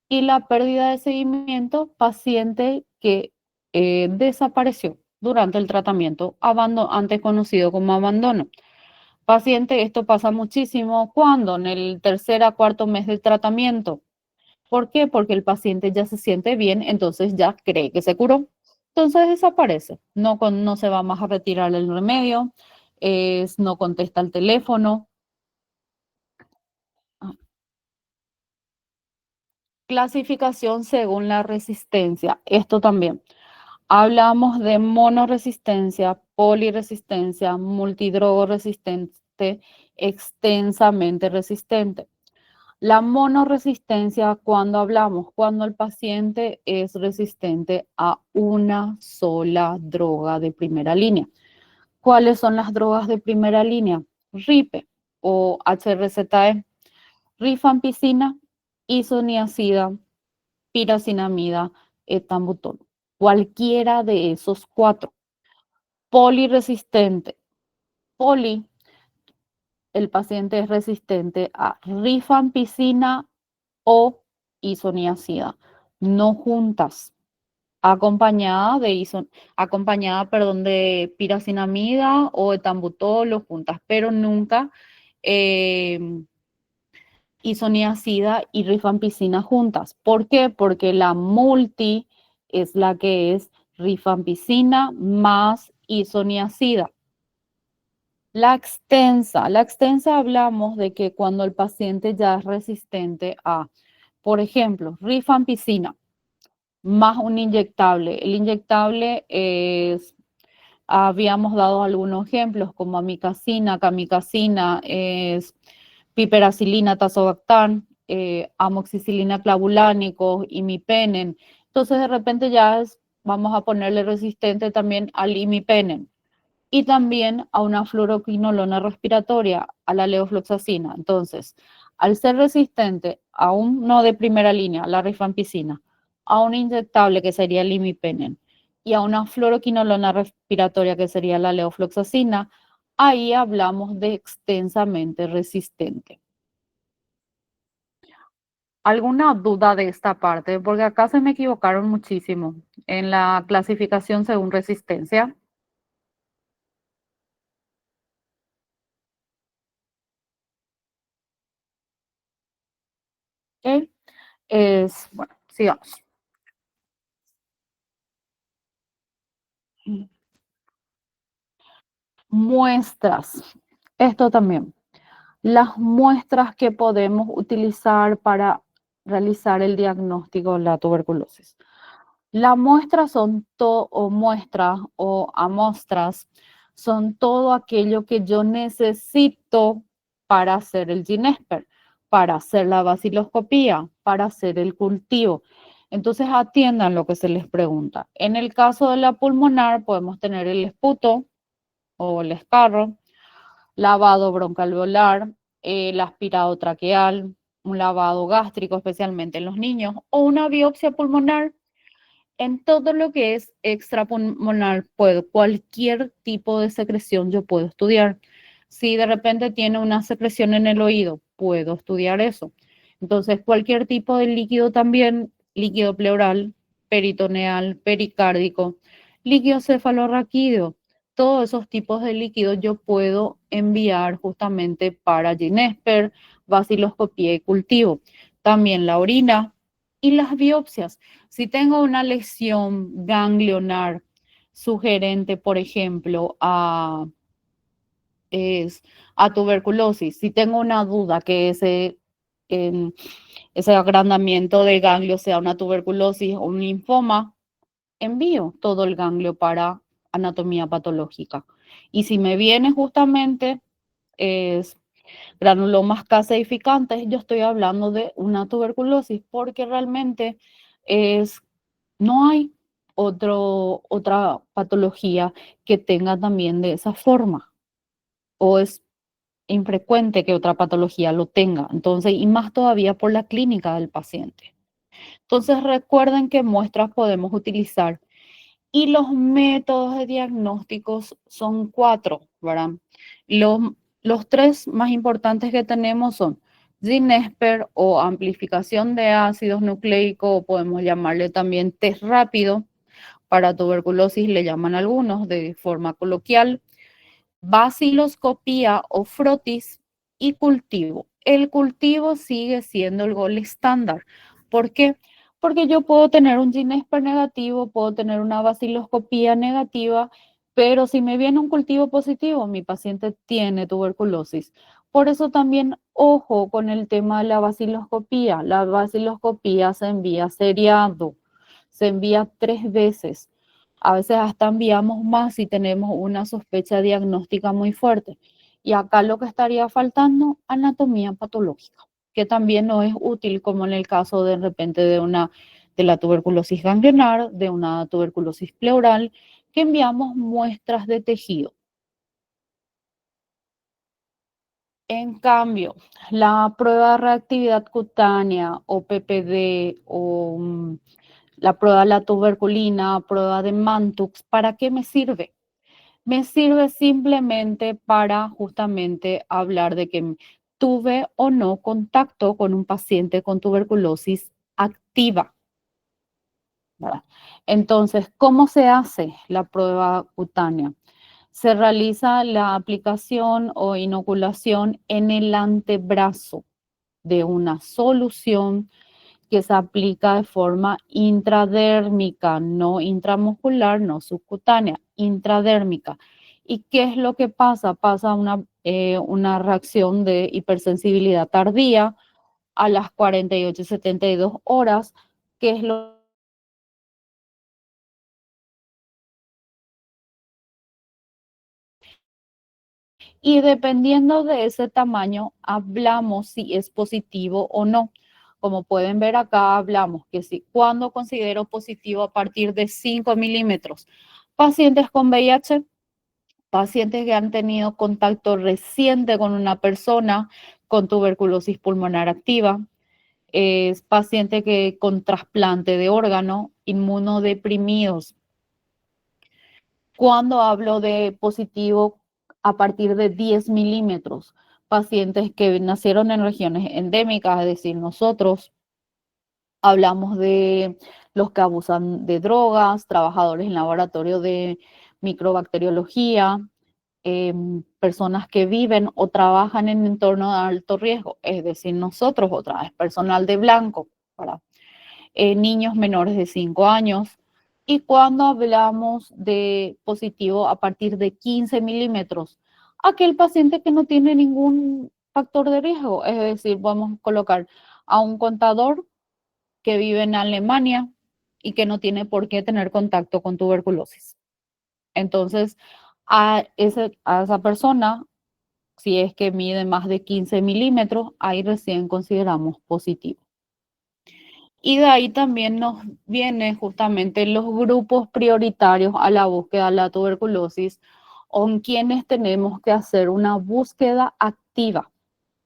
Y la pérdida de seguimiento, paciente que desapareció durante el tratamiento, antes conocido como abandono. Paciente, esto pasa muchísimo cuando en el tercer a cuarto mes del tratamiento. ¿Por qué? Porque el paciente ya se siente bien, entonces ya cree que se curó. Entonces desaparece, no se va más a retirar el remedio, no contesta el teléfono. Clasificación según la resistencia. Esto también. Hablamos de monoresistencia, poliresistencia, multidrogoresistente, extensamente resistente. La monoresistencia, cuando hablamos, cuando el paciente es resistente a una sola droga de primera línea. ¿Cuáles son las drogas de primera línea? RIPE o HRZE, rifampicina, isoniazida, piracinamida, etambutol. Cualquiera de esos cuatro. Poliresistente. Poli, el paciente es resistente a rifampicina o isoniazida, no juntas, acompañada, de piracinamida o etambutol o juntas, pero nunca eh, isoniazida y rifampicina juntas. ¿Por qué? Porque la multi es la que es rifampicina más isoniazida. La extensa hablamos de que cuando el paciente ya es resistente a, por ejemplo, rifampicina más un inyectable. El inyectable es, habíamos dado algunos ejemplos como amicacina, camicacina, es piperacilina, tazobactam, amoxicilina clavulánico, imipenem. Entonces de repente vamos a ponerle resistente también al imipenem y también a una fluoroquinolona respiratoria, a la levofloxacina. Entonces, al ser resistente a un no de primera línea, la rifampicina, a un inyectable que sería el imipenem y a una fluoroquinolona respiratoria que sería la levofloxacina, ahí hablamos de extensamente resistente. ¿Alguna duda de esta parte? Porque acá se me equivocaron muchísimo en la clasificación según resistencia. ¿Ok? Bueno, sigamos. Muestras. Esto también. Las muestras que podemos utilizar para realizar el diagnóstico de la tuberculosis. Las muestras o muestras o amostras son todo aquello que yo necesito para hacer el GINESPER, para hacer la baciloscopía, para hacer el cultivo. Entonces atiendan lo que se les pregunta. En el caso de la pulmonar podemos tener el esputo o el escarro, lavado broncoalveolar, el aspirado traqueal, un lavado gástrico, especialmente en los niños, o una biopsia pulmonar. En todo lo que es extrapulmonar, cualquier tipo de secreción yo puedo estudiar. Si de repente tiene una secreción en el oído, puedo estudiar eso. Entonces, cualquier tipo de líquido también, líquido pleural, peritoneal, pericárdico, líquido cefalorraquídeo, todos esos tipos de líquidos yo puedo enviar justamente para GINESPER, vaciloscopía y cultivo. También la orina y las biopsias. Si tengo una lesión ganglionar sugerente, por ejemplo, a tuberculosis, si tengo una duda que ese agrandamiento de ganglio sea una tuberculosis o un linfoma, envío todo el ganglio para anatomía patológica. Y si me viene justamente es granulomas caseificantes, yo estoy hablando de una tuberculosis porque realmente no hay otra patología que tenga también de esa forma o es infrecuente que otra patología lo tenga. Entonces, y más todavía por la clínica del paciente. Entonces, recuerden que muestras podemos utilizar y los métodos de diagnósticos son cuatro, ¿verdad? Los, los tres más importantes que tenemos son GINESPER o amplificación de ácidos nucleicos, o podemos llamarle también test rápido. Para tuberculosis le llaman algunos de forma coloquial, baciloscopía o frotis y cultivo. El cultivo sigue siendo el gol estándar. ¿Por qué? Porque yo puedo tener un GINESPER negativo, puedo tener una baciloscopía negativa, pero si me viene un cultivo positivo, mi paciente tiene tuberculosis. Por eso también, ojo con el tema de la vaciloscopía. La vaciloscopía se envía seriado, se envía 3 veces. A veces hasta enviamos más si tenemos una sospecha diagnóstica muy fuerte. Y acá lo que estaría faltando, anatomía patológica, que también no es útil como en el caso de repente de la tuberculosis ganglionar, de una tuberculosis pleural, que enviamos muestras de tejido. En cambio, la prueba de reactividad cutánea o PPD o la prueba de la tuberculina, prueba de Mantux, ¿para qué me sirve? Me sirve simplemente para justamente hablar de que tuve o no contacto con un paciente con tuberculosis activa, ¿verdad? Entonces, ¿cómo se hace la prueba cutánea? Se realiza la aplicación o inoculación en el antebrazo de una solución que se aplica de forma intradérmica, no intramuscular, no subcutánea, intradérmica. ¿Y qué es lo que pasa? Pasa una reacción de hipersensibilidad tardía a las 48 y 72 horas, que es lo y dependiendo de ese tamaño, hablamos si es positivo o no. Como pueden ver acá, hablamos que si cuando considero positivo a partir de 5 milímetros, pacientes con VIH, pacientes que han tenido contacto reciente con una persona con tuberculosis pulmonar activa, es paciente que con trasplante de órgano, inmunodeprimidos. Cuando hablo de positivo a partir de 10 milímetros, pacientes que nacieron en regiones endémicas, es decir, nosotros hablamos de los que abusan de drogas, trabajadores en laboratorio de microbacteriología, personas que viven o trabajan en entorno de alto riesgo, es decir, nosotros otra vez, personal de blanco, para niños menores de 5 años. Y cuando hablamos de positivo a partir de 15 milímetros, aquel paciente que no tiene ningún factor de riesgo, es decir, vamos a colocar a un contador que vive en Alemania y que no tiene por qué tener contacto con tuberculosis. Entonces, a esa persona, si es que mide más de 15 milímetros, ahí recién consideramos positivo. Y de ahí también nos vienen justamente los grupos prioritarios a la búsqueda de la tuberculosis, con quienes tenemos que hacer una búsqueda activa,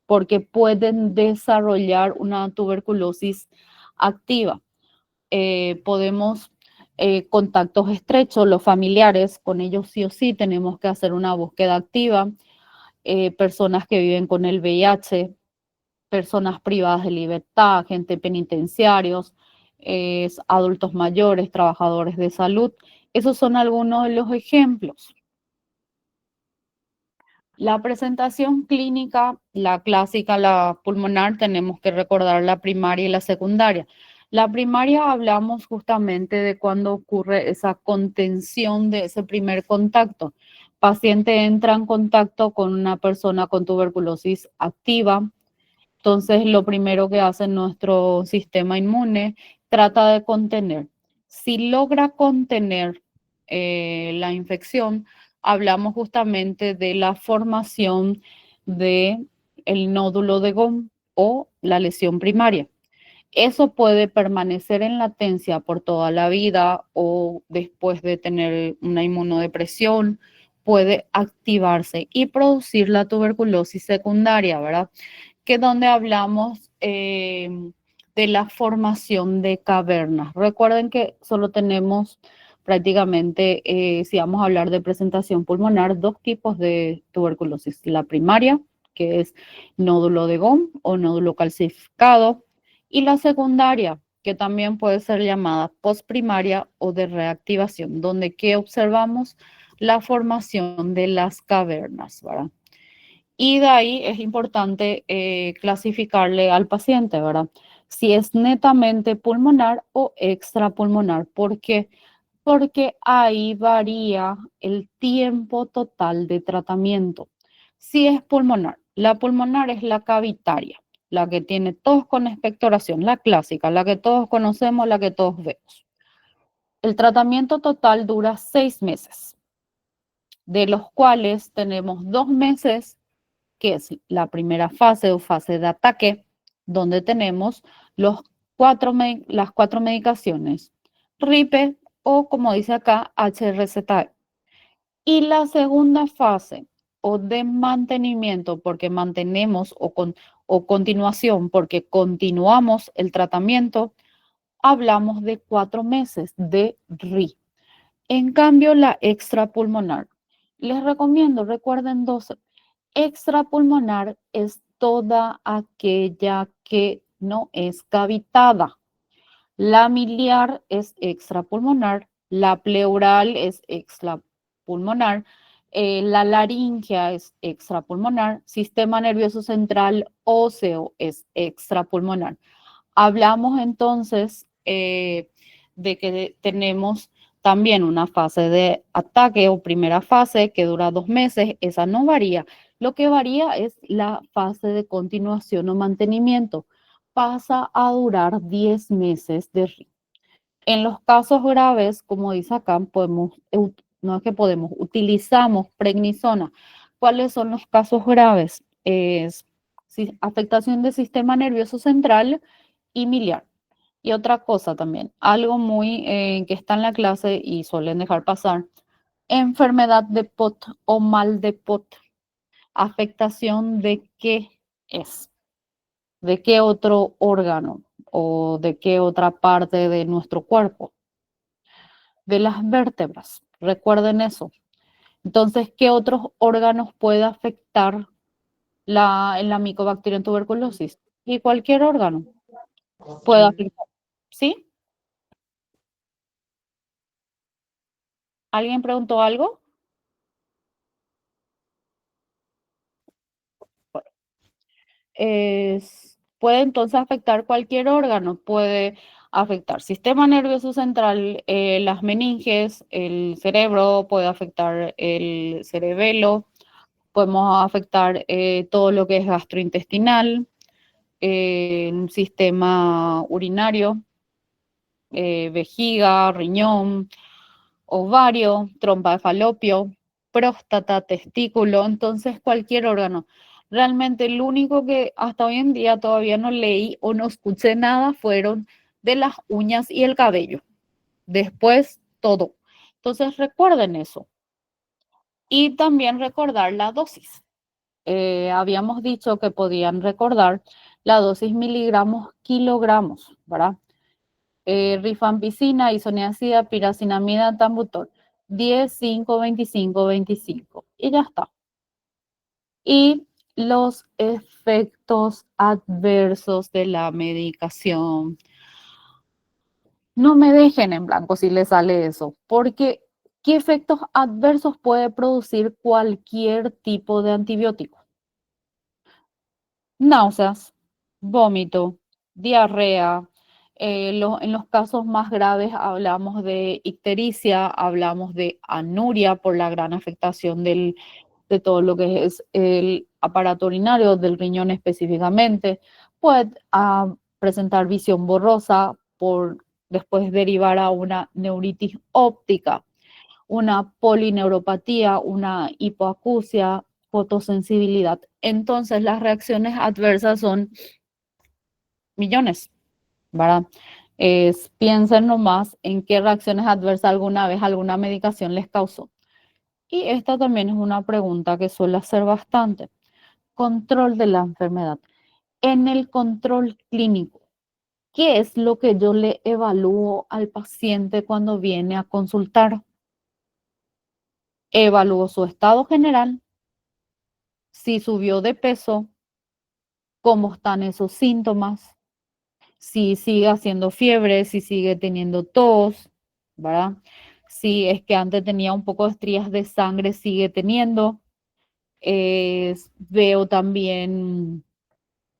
porque pueden desarrollar una tuberculosis activa. Podemos contactos estrechos, los familiares, con ellos sí o sí tenemos que hacer una búsqueda activa. Personas que viven con el VIH, personas privadas de libertad, agentes penitenciarios, adultos mayores, trabajadores de salud. Esos son algunos de los ejemplos. La presentación clínica, la clásica, la pulmonar, tenemos que recordar la primaria y la secundaria. La primaria hablamos justamente de cuando ocurre esa contención de ese primer contacto. Paciente entra en contacto con una persona con tuberculosis activa, entonces, lo primero que hace nuestro sistema inmune, trata de contener. Si logra contener la infección, hablamos justamente de la formación de el nódulo de Gaume o la lesión primaria. Eso puede permanecer en latencia por toda la vida o después de tener una inmunodepresión, puede activarse y producir la tuberculosis secundaria, ¿verdad? Que donde hablamos de la formación de cavernas. Recuerden que solo tenemos prácticamente, si vamos a hablar de presentación pulmonar, 2 tipos de tuberculosis. La primaria, que es nódulo de Gaume o nódulo calcificado, y la secundaria, que también puede ser llamada postprimaria o de reactivación, donde ¿qué observamos? La formación de las cavernas, ¿verdad? Y de ahí es importante clasificarle al paciente, ¿verdad? Si es netamente pulmonar o extrapulmonar. ¿Por qué? Porque ahí varía el tiempo total de tratamiento. Si es pulmonar, La pulmonar es la cavitaria, la que tiene tos con expectoración, la clásica, la que todos conocemos, la que todos vemos. El tratamiento total dura 6 meses, de los cuales tenemos 2 meses, que es la primera fase o fase de ataque, donde tenemos las 4 medicaciones, RIPE o como dice acá, HRZE. Y la segunda fase o de mantenimiento, porque mantenemos o continuación, porque continuamos el tratamiento, hablamos de 4 meses de RI. En cambio, la extrapulmonar, les recomiendo, recuerden 12, extrapulmonar es toda aquella que no es cavitada. La miliar es extrapulmonar, la pleural es extrapulmonar, la laringea es extrapulmonar, sistema nervioso central óseo es extrapulmonar. Hablamos entonces de que tenemos también una fase de ataque o primera fase que dura 2 meses, esa no varía. Lo que varía es la fase de continuación o mantenimiento. Pasa a durar 10 meses de RI. En los casos graves, como dice acá, no es que podemos, utilizamos prednisona. ¿Cuáles son los casos graves? Es afectación del sistema nervioso central y miliar. Y otra cosa también, algo muy que está en la clase y suelen dejar pasar, enfermedad de POT o mal de POT. ¿Afectación de qué es? ¿De qué otro órgano o de qué otra parte de nuestro cuerpo? De las vértebras. Recuerden eso. Entonces, ¿qué otros órganos puede afectar la micobacteria en tuberculosis? Y cualquier órgano puede afectar. ¿Sí? ¿Alguien preguntó algo? Puede entonces afectar cualquier órgano, puede afectar sistema nervioso central, las meninges, el cerebro, puede afectar el cerebelo, podemos afectar todo lo que es gastrointestinal, sistema urinario, vejiga, riñón, ovario, trompa de falopio, próstata, testículo, entonces cualquier órgano. Realmente el único que hasta hoy en día todavía no leí o no escuché nada fueron de las uñas y el cabello. Después todo. Entonces recuerden eso. Y también recordar la dosis. Habíamos dicho que podían recordar la dosis miligramos, kilogramos, ¿verdad? Rifampicina, isoniazida, piracinamida, tambutol. 10, 5, 25, 25. Y ya está. Y los efectos adversos de la medicación. No me dejen en blanco si les sale eso, porque ¿qué efectos adversos puede producir cualquier tipo de antibiótico? Náuseas, vómito, diarrea. En los casos más graves hablamos de ictericia, hablamos de anuria por la gran afectación de todo lo que es el aparato urinario, del riñón específicamente. Puede presentar visión borrosa por después derivar a una neuritis óptica, una polineuropatía, una hipoacusia, fotosensibilidad. Entonces, las reacciones adversas son millones, ¿verdad? Piensen nomás en qué reacciones adversas alguna vez alguna medicación les causó. Y esta también es una pregunta que suele hacer bastante. Control de la enfermedad. En el control clínico, ¿qué es lo que yo le evalúo al paciente cuando viene a consultar? Evalúo su estado general, si subió de peso, cómo están esos síntomas, si sigue haciendo fiebre, si sigue teniendo tos, ¿verdad? Si es que antes tenía un poco de estrías de sangre, sigue teniendo. Veo también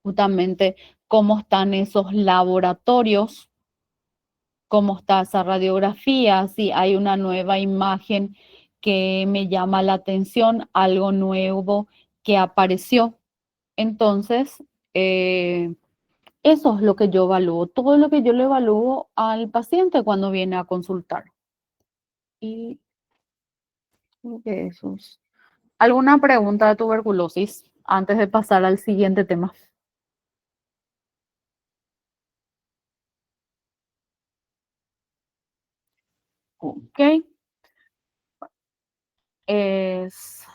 justamente cómo están esos laboratorios, cómo está esa radiografía, si hay una nueva imagen que me llama la atención, algo nuevo que apareció. Entonces, eso es lo que yo evalúo, todo lo que yo le evalúo al paciente cuando viene a consultar. Y creo que eso es. ¿Alguna pregunta de tuberculosis antes de pasar al siguiente tema? Ok. Es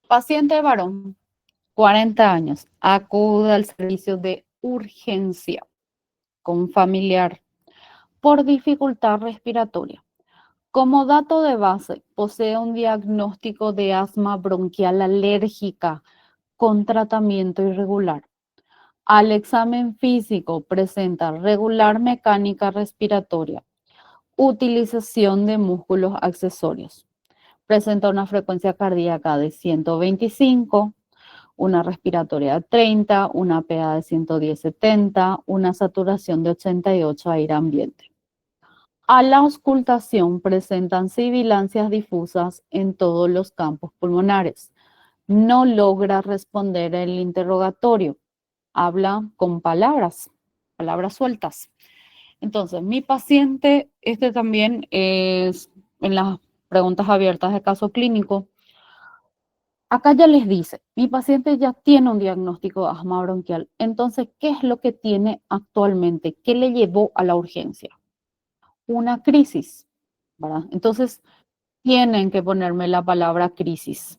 paciente varón, 40 años, acude al servicio de urgencia con familiar por dificultad respiratoria. Como dato de base, posee un diagnóstico de asma bronquial alérgica con tratamiento irregular. Al examen físico presenta regular mecánica respiratoria, utilización de músculos accesorios. Presenta una frecuencia cardíaca de 125, una respiratoria de 30, una PA de 110-70, una saturación de 88 aire ambiente. A la auscultación presentan sibilancias difusas en todos los campos pulmonares. No logra responder el interrogatorio. Habla con palabras, palabras sueltas. Entonces, mi paciente, este también es en las preguntas abiertas de caso clínico. Acá ya les dice, mi paciente ya tiene un diagnóstico de asma bronquial. Entonces, ¿qué es lo que tiene actualmente? ¿Qué le llevó a la urgencia? Una crisis, ¿verdad? Entonces, tienen que ponerme la palabra crisis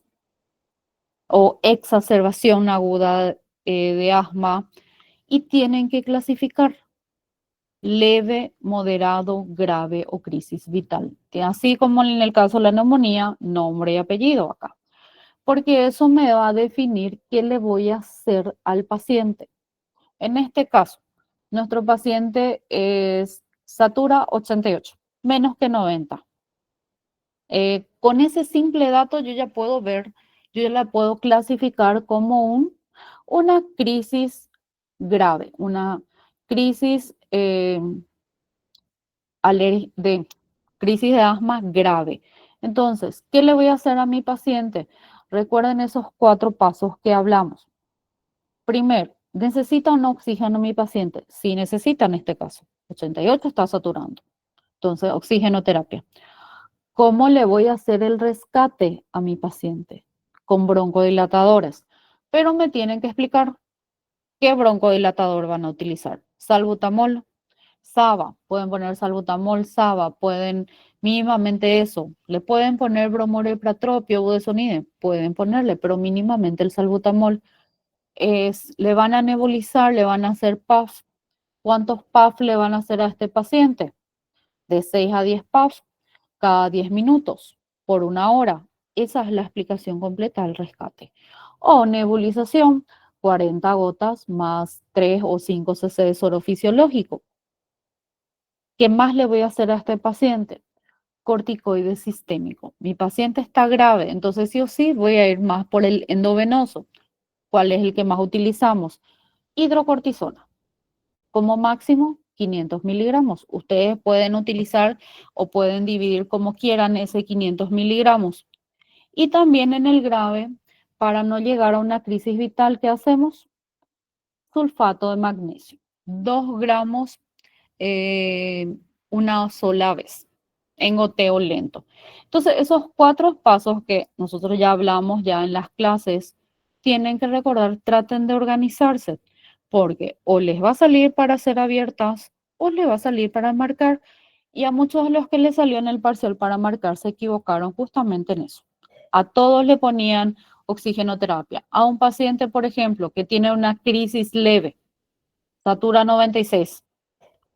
o exacerbación aguda de asma y tienen que clasificar leve, moderado, grave o crisis vital. Que así como en el caso de la neumonía, nombre y apellido acá. Porque eso me va a definir qué le voy a hacer al paciente. En este caso, nuestro paciente es satura 88, menos que 90. Con ese simple dato yo ya puedo ver, yo ya la puedo clasificar como una crisis grave, una crisis de crisis de asma grave. Entonces, ¿qué le voy a hacer a mi paciente? Recuerden esos 4 pasos que hablamos. Primero, ¿necesita un oxígeno mi paciente? Sí necesita en este caso. 88 está saturando. Entonces, oxigenoterapia. ¿Cómo le voy a hacer el rescate a mi paciente? Con broncodilatadores. Pero me tienen que explicar qué broncodilatador van a utilizar. Salbutamol, Saba, pueden poner salbutamol, Saba, pueden mínimamente eso. Le pueden poner bromorepratropio, budesonide, pueden ponerle, pero mínimamente el salbutamol. Le van a nebulizar, le van a hacer puff. ¿Cuántos puff le van a hacer a este paciente? De 6 a 10 puff cada 10 minutos por 1 hora. Esa es la explicación completa del rescate. O nebulización, 40 gotas más 3 o 5 cc de suero fisiológico. ¿Qué más le voy a hacer a este paciente? Corticoide sistémico. Mi paciente está grave, entonces sí o sí voy a ir más por el endovenoso. ¿Cuál es el que más utilizamos? Hidrocortisona. Como máximo 500 miligramos. Ustedes pueden utilizar o pueden dividir como quieran ese 500 miligramos. Y también en el grave, para no llegar a una crisis vital, ¿qué hacemos? Sulfato de magnesio. 2 gramos una sola vez en goteo lento. Entonces, esos 4 pasos que nosotros ya hablamos ya en las clases, tienen que recordar, traten de organizarse, porque o les va a salir para ser abiertas o les va a salir para marcar. Y a muchos de los que les salió en el parcial para marcar se equivocaron justamente en eso. A todos le ponían oxigenoterapia. A un paciente, por ejemplo, que tiene una crisis leve, satura 96,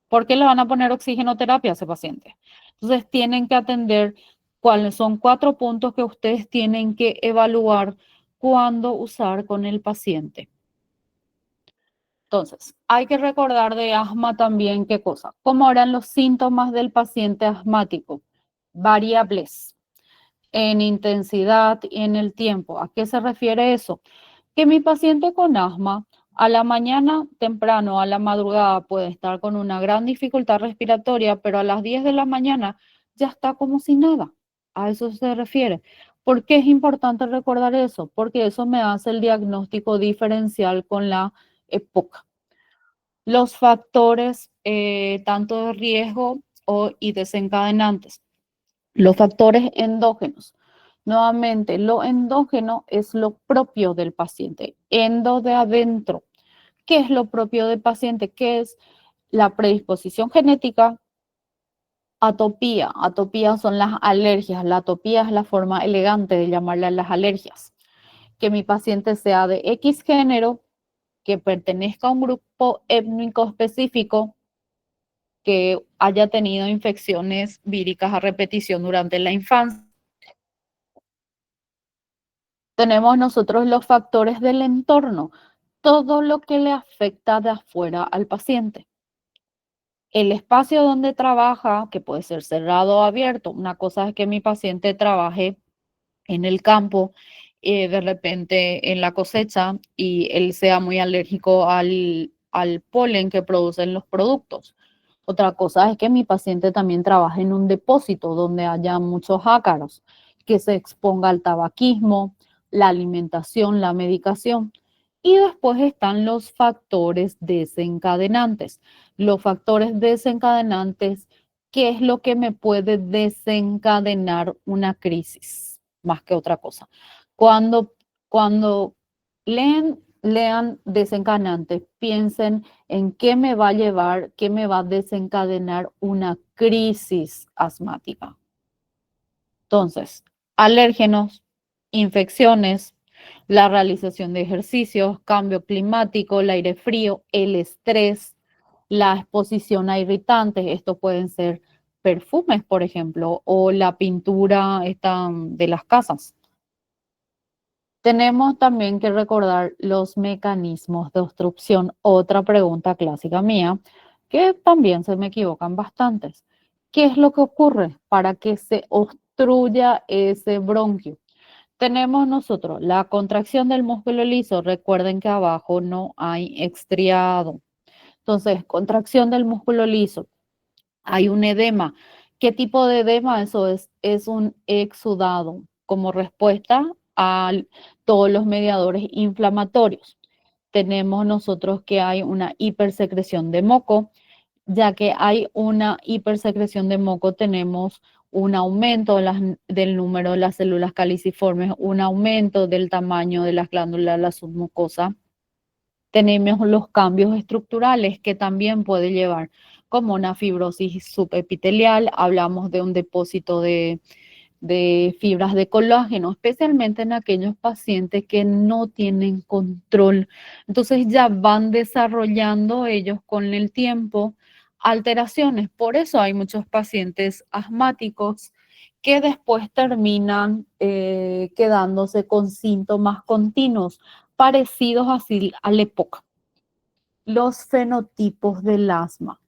¿por qué le van a poner oxigenoterapia a ese paciente? Entonces tienen que atender cuáles son 4 puntos que ustedes tienen que evaluar cuándo usar con el paciente. Entonces, hay que recordar de asma también qué cosa. ¿Cómo eran los síntomas del paciente asmático? Variables en intensidad y en el tiempo. ¿A qué se refiere eso? Que mi paciente con asma a la mañana temprano, a la madrugada puede estar con una gran dificultad respiratoria, pero a las 10 de la mañana ya está como si nada. A eso se refiere. ¿Por qué es importante recordar eso? Porque eso me hace el diagnóstico diferencial con la época. Los factores tanto de riesgo y desencadenantes. Los factores endógenos. Nuevamente, lo endógeno es lo propio del paciente. Endo de adentro. ¿Qué es lo propio del paciente? ¿Qué es la predisposición genética? Atopía. Atopía son las alergias. La atopía es la forma elegante de llamarle a las alergias. Que mi paciente sea de X género, que pertenezca a un grupo étnico específico, que haya tenido infecciones víricas a repetición durante la infancia. Tenemos nosotros los factores del entorno, todo lo que le afecta de afuera al paciente. El espacio donde trabaja, que puede ser cerrado o abierto. Una cosa es que mi paciente trabaje en el campo, de repente en la cosecha, y él sea muy alérgico al polen que producen los productos. Otra cosa es que mi paciente también trabaje en un depósito donde haya muchos ácaros, que se exponga al tabaquismo, la alimentación, la medicación. Y después están los factores desencadenantes. Los factores desencadenantes, ¿qué es lo que me puede desencadenar una crisis? Más que otra cosa. Cuando lean desencadenantes, piensen en qué me va a llevar, qué me va a desencadenar una crisis asmática. Entonces, alérgenos, infecciones, la realización de ejercicios, cambio climático, el aire frío, el estrés, la exposición a irritantes. Estos pueden ser perfumes, por ejemplo, o la pintura de las casas. Tenemos también que recordar los mecanismos de obstrucción. Otra pregunta clásica mía, que también se me equivocan bastantes. ¿Qué es lo que ocurre para que se obstruya ese bronquio? Tenemos nosotros la contracción del músculo liso. Recuerden que abajo no hay estriado. Entonces, contracción del músculo liso. Hay un edema. ¿Qué tipo de edema? Eso es un exudado como respuesta a todos los mediadores inflamatorios. Tenemos nosotros que hay una hipersecreción de moco. Ya que hay una hipersecreción de moco, tenemos un aumento del número de las células caliciformes, un aumento del tamaño de las glándulas de la submucosa. Tenemos los cambios estructurales que también puede llevar, como una fibrosis subepitelial. Hablamos de un depósito de fibras de colágeno, especialmente en aquellos pacientes que no tienen control. Entonces ya van desarrollando ellos con el tiempo alteraciones. Por eso hay muchos pacientes asmáticos que después terminan quedándose con síntomas continuos, parecidos así a la época. Los fenotipos del asma.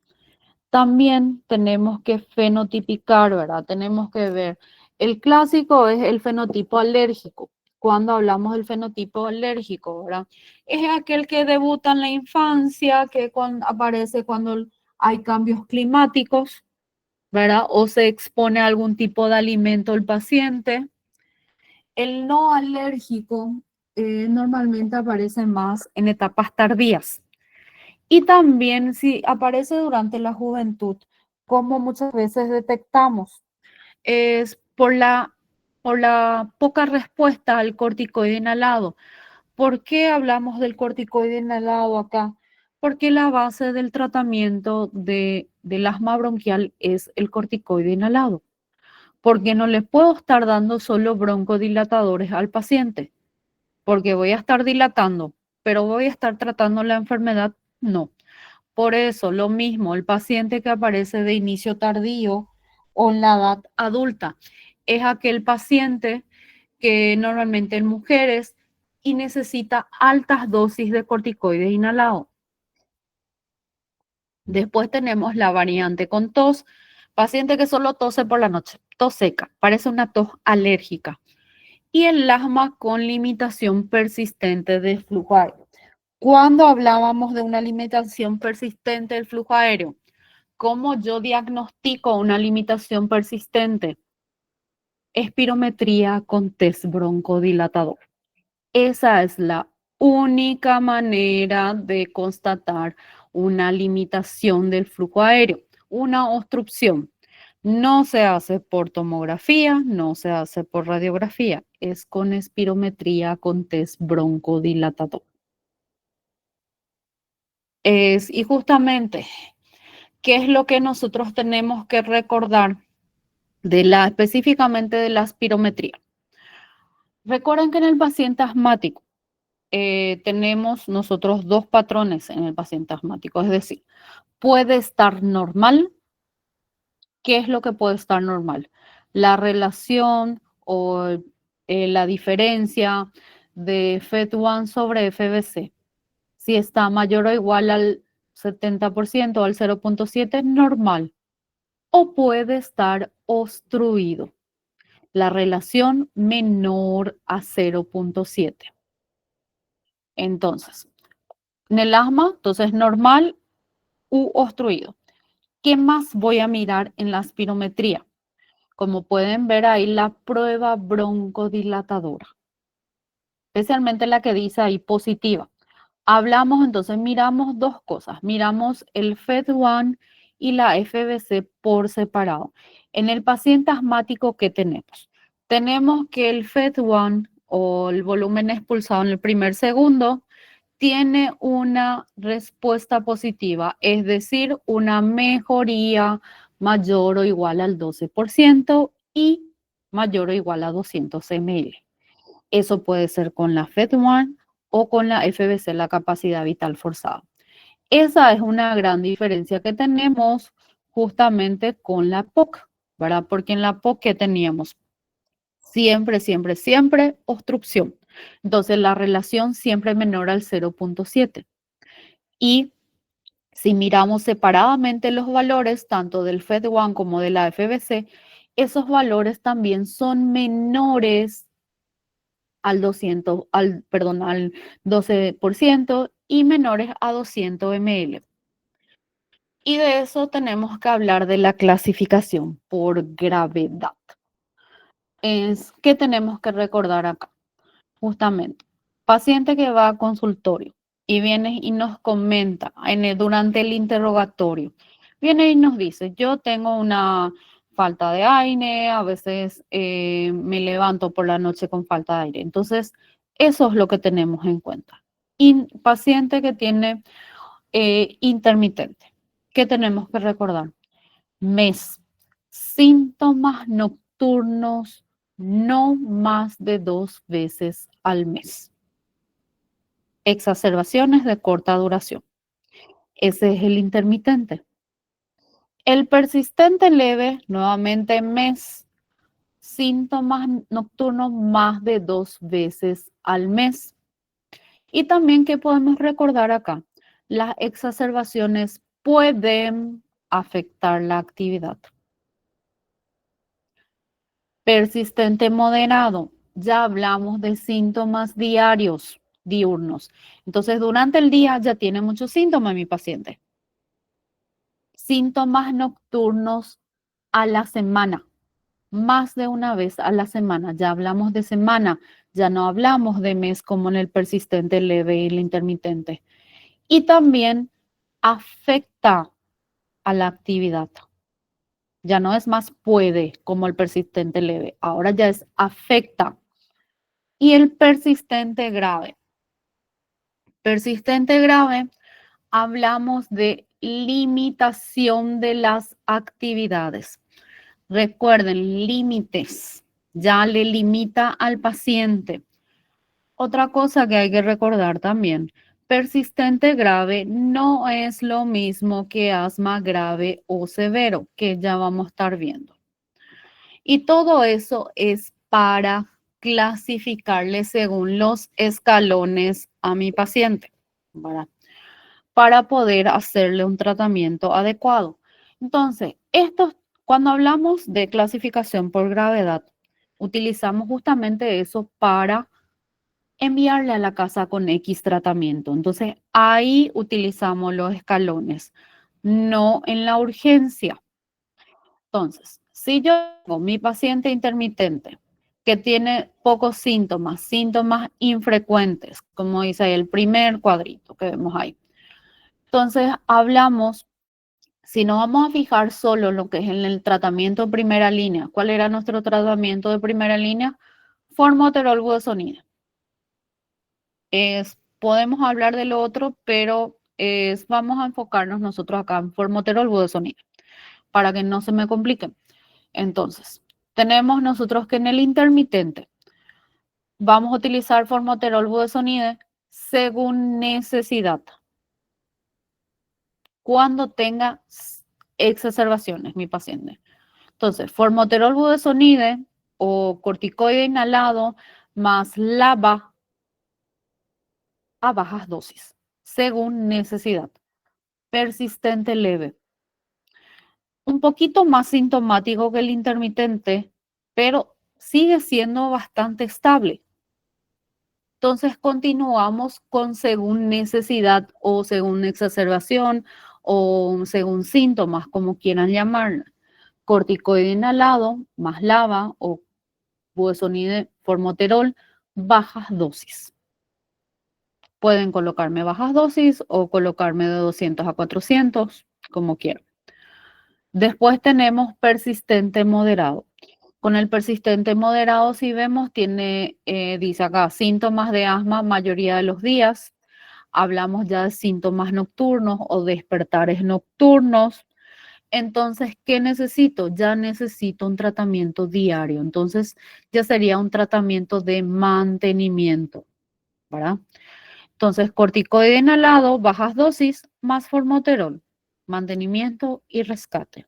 También tenemos que fenotipicar, ¿verdad? Tenemos que ver. El clásico es el fenotipo alérgico. Cuando hablamos del fenotipo alérgico, ¿verdad? Es aquel que debuta en la infancia, que aparece cuando hay cambios climáticos, ¿verdad? O se expone a algún tipo de alimento el paciente. El no alérgico normalmente aparece más en etapas tardías. Y también si aparece durante la juventud, como muchas veces detectamos, es por la poca respuesta al corticoide inhalado. ¿Por qué hablamos del corticoide inhalado acá? Porque la base del tratamiento del asma bronquial es el corticoide inhalado. Porque no le puedo estar dando solo broncodilatadores al paciente, porque voy a estar dilatando, pero voy a estar tratando la enfermedad, no. Por eso, lo mismo, el paciente que aparece de inicio tardío o en la edad adulta es aquel paciente que normalmente en mujeres y necesita altas dosis de corticoides inhalados. Después tenemos la variante con tos, paciente que solo tose por la noche, tos seca, parece una tos alérgica. Y el asma con limitación persistente de flujo aéreo. Cuando hablábamos de una limitación persistente del flujo aéreo, ¿cómo yo diagnostico una limitación persistente? espirometría con test broncodilatador. Esa es la única manera de constatar una limitación del flujo aéreo, una obstrucción. No se hace por tomografía, no se hace por radiografía, es con espirometría con test broncodilatador. Y justamente, ¿qué es lo que nosotros tenemos que recordar específicamente de la espirometría? Recuerden que en el paciente asmático tenemos nosotros dos patrones en el paciente asmático, es decir, puede estar normal. ¿Qué es lo que puede estar normal? La relación o la diferencia de FET1 sobre FBC. Si está mayor o igual al 70% o al 0.7, normal. O puede estar obstruido. La relación menor a 0.7. Entonces, en el asma, entonces normal u obstruido. ¿Qué más voy a mirar en la espirometría? Como pueden ver ahí, la prueba broncodilatadora, especialmente la que dice ahí positiva. Hablamos, entonces miramos dos cosas. Miramos el FET1 y la FBC por separado. En el paciente asmático, ¿qué tenemos? Tenemos que el FET1 o el volumen expulsado en el primer segundo tiene una respuesta positiva, es decir, una mejoría mayor o igual al 12% y mayor o igual a 200 ml. Eso puede ser con la FET1 o con la FBC, la capacidad vital forzada. Esa es una gran diferencia que tenemos justamente con la POC, ¿verdad? Porque en la POC, ¿qué teníamos? Siempre, siempre, siempre obstrucción. Entonces, la relación siempre menor al 0.7. Y si miramos separadamente los valores, tanto del FED1 como de la FBC, esos valores también son menores al 12% y menores a 200 ml. Y de eso tenemos que hablar de la clasificación por gravedad. ¿Qué tenemos que recordar acá? Justamente, paciente que va a consultorio y viene y nos comenta durante el interrogatorio, viene y nos dice, yo tengo una falta de aire, a veces me levanto por la noche con falta de aire. Entonces, eso es lo que tenemos en cuenta. Paciente que tiene intermitente, ¿qué tenemos que recordar? MES, síntomas nocturnos no más de 2 veces al mes. Exacerbaciones de corta duración. Ese es el intermitente. El persistente leve, nuevamente MES, síntomas nocturnos más de 2 veces al mes. Y también, ¿qué podemos recordar acá? Las exacerbaciones pueden afectar la actividad. Persistente moderado, ya hablamos de síntomas diurnos. Entonces, durante el día ya tiene muchos síntomas mi paciente. Síntomas nocturnos a la semana, más de una vez a la semana. Ya hablamos de semana, ya no hablamos de mes como en el persistente leve y el intermitente. Y también afecta a la actividad. Ya no es más puede como el persistente leve, ahora ya es afecta. Y el persistente grave. Persistente grave, hablamos de limitación de las actividades. Recuerden, límites. Ya le limita al paciente. Otra cosa que hay que recordar también, persistente grave no es lo mismo que asma grave o severo, que ya vamos a estar viendo. Y todo eso es para clasificarle según los escalones a mi paciente, ¿verdad? Para poder hacerle un tratamiento adecuado. Entonces, cuando hablamos de clasificación por gravedad, utilizamos justamente eso para enviarle a la casa con X tratamiento. Entonces, ahí utilizamos los escalones, no en la urgencia. Entonces, Si yo tengo mi paciente intermitente que tiene pocos síntomas, síntomas infrecuentes, como dice ahí el primer cuadrito que vemos ahí. Entonces hablamos, si nos vamos a fijar solo en lo que es en el tratamiento de primera línea, ¿cuál era nuestro tratamiento de primera línea? Formoterol budesonida. Podemos hablar del otro, pero vamos a enfocarnos nosotros acá en formoterol budesonida para que no se me complique. Entonces, tenemos nosotros que en el intermitente vamos a utilizar formoterol budesonide según necesidad. Cuando tenga exacerbaciones, mi paciente. Entonces, formoterol budesonide o corticoide inhalado más LABA a bajas dosis, según necesidad. Persistente leve. Un poquito más sintomático que el intermitente, pero sigue siendo bastante estable. Entonces continuamos con según necesidad o según exacerbación o según síntomas, como quieran llamarla. Corticoide inhalado más LABA o budesonide formoterol, bajas dosis. Pueden colocarme bajas dosis o colocarme de 200 a 400, como quieran. Después tenemos persistente moderado. Con el persistente moderado, si vemos, dice acá, síntomas de asma mayoría de los días. Hablamos ya de síntomas nocturnos o despertares nocturnos. Entonces, ¿qué necesito? Ya necesito un tratamiento diario. Entonces, ya sería un tratamiento de mantenimiento, ¿verdad? Entonces, corticoide inhalado, bajas dosis, más formoterol, mantenimiento y rescate.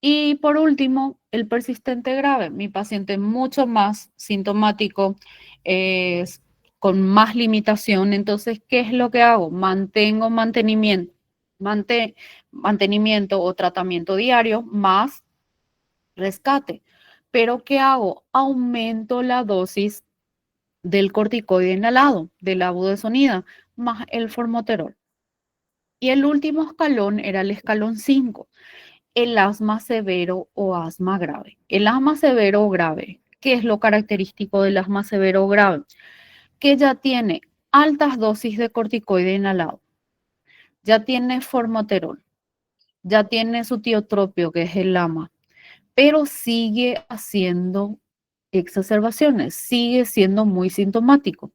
Y por último, el persistente grave. Mi paciente mucho más sintomático, es con más limitación. Entonces, ¿qué es lo que hago? Mantengo mantenimiento o tratamiento diario más rescate. Pero ¿qué hago? Aumento la dosis del corticoide inhalado, de la budesonida, más el formoterol. Y el último escalón era el escalón 5. El asma severo o asma grave. El asma severo o grave, ¿qué es lo característico del asma severo o grave? Que ya tiene altas dosis de corticoide inhalado, ya tiene formoterol, ya tiene su tiotropio, que es el LAMA, pero sigue haciendo exacerbaciones, sigue siendo muy sintomático.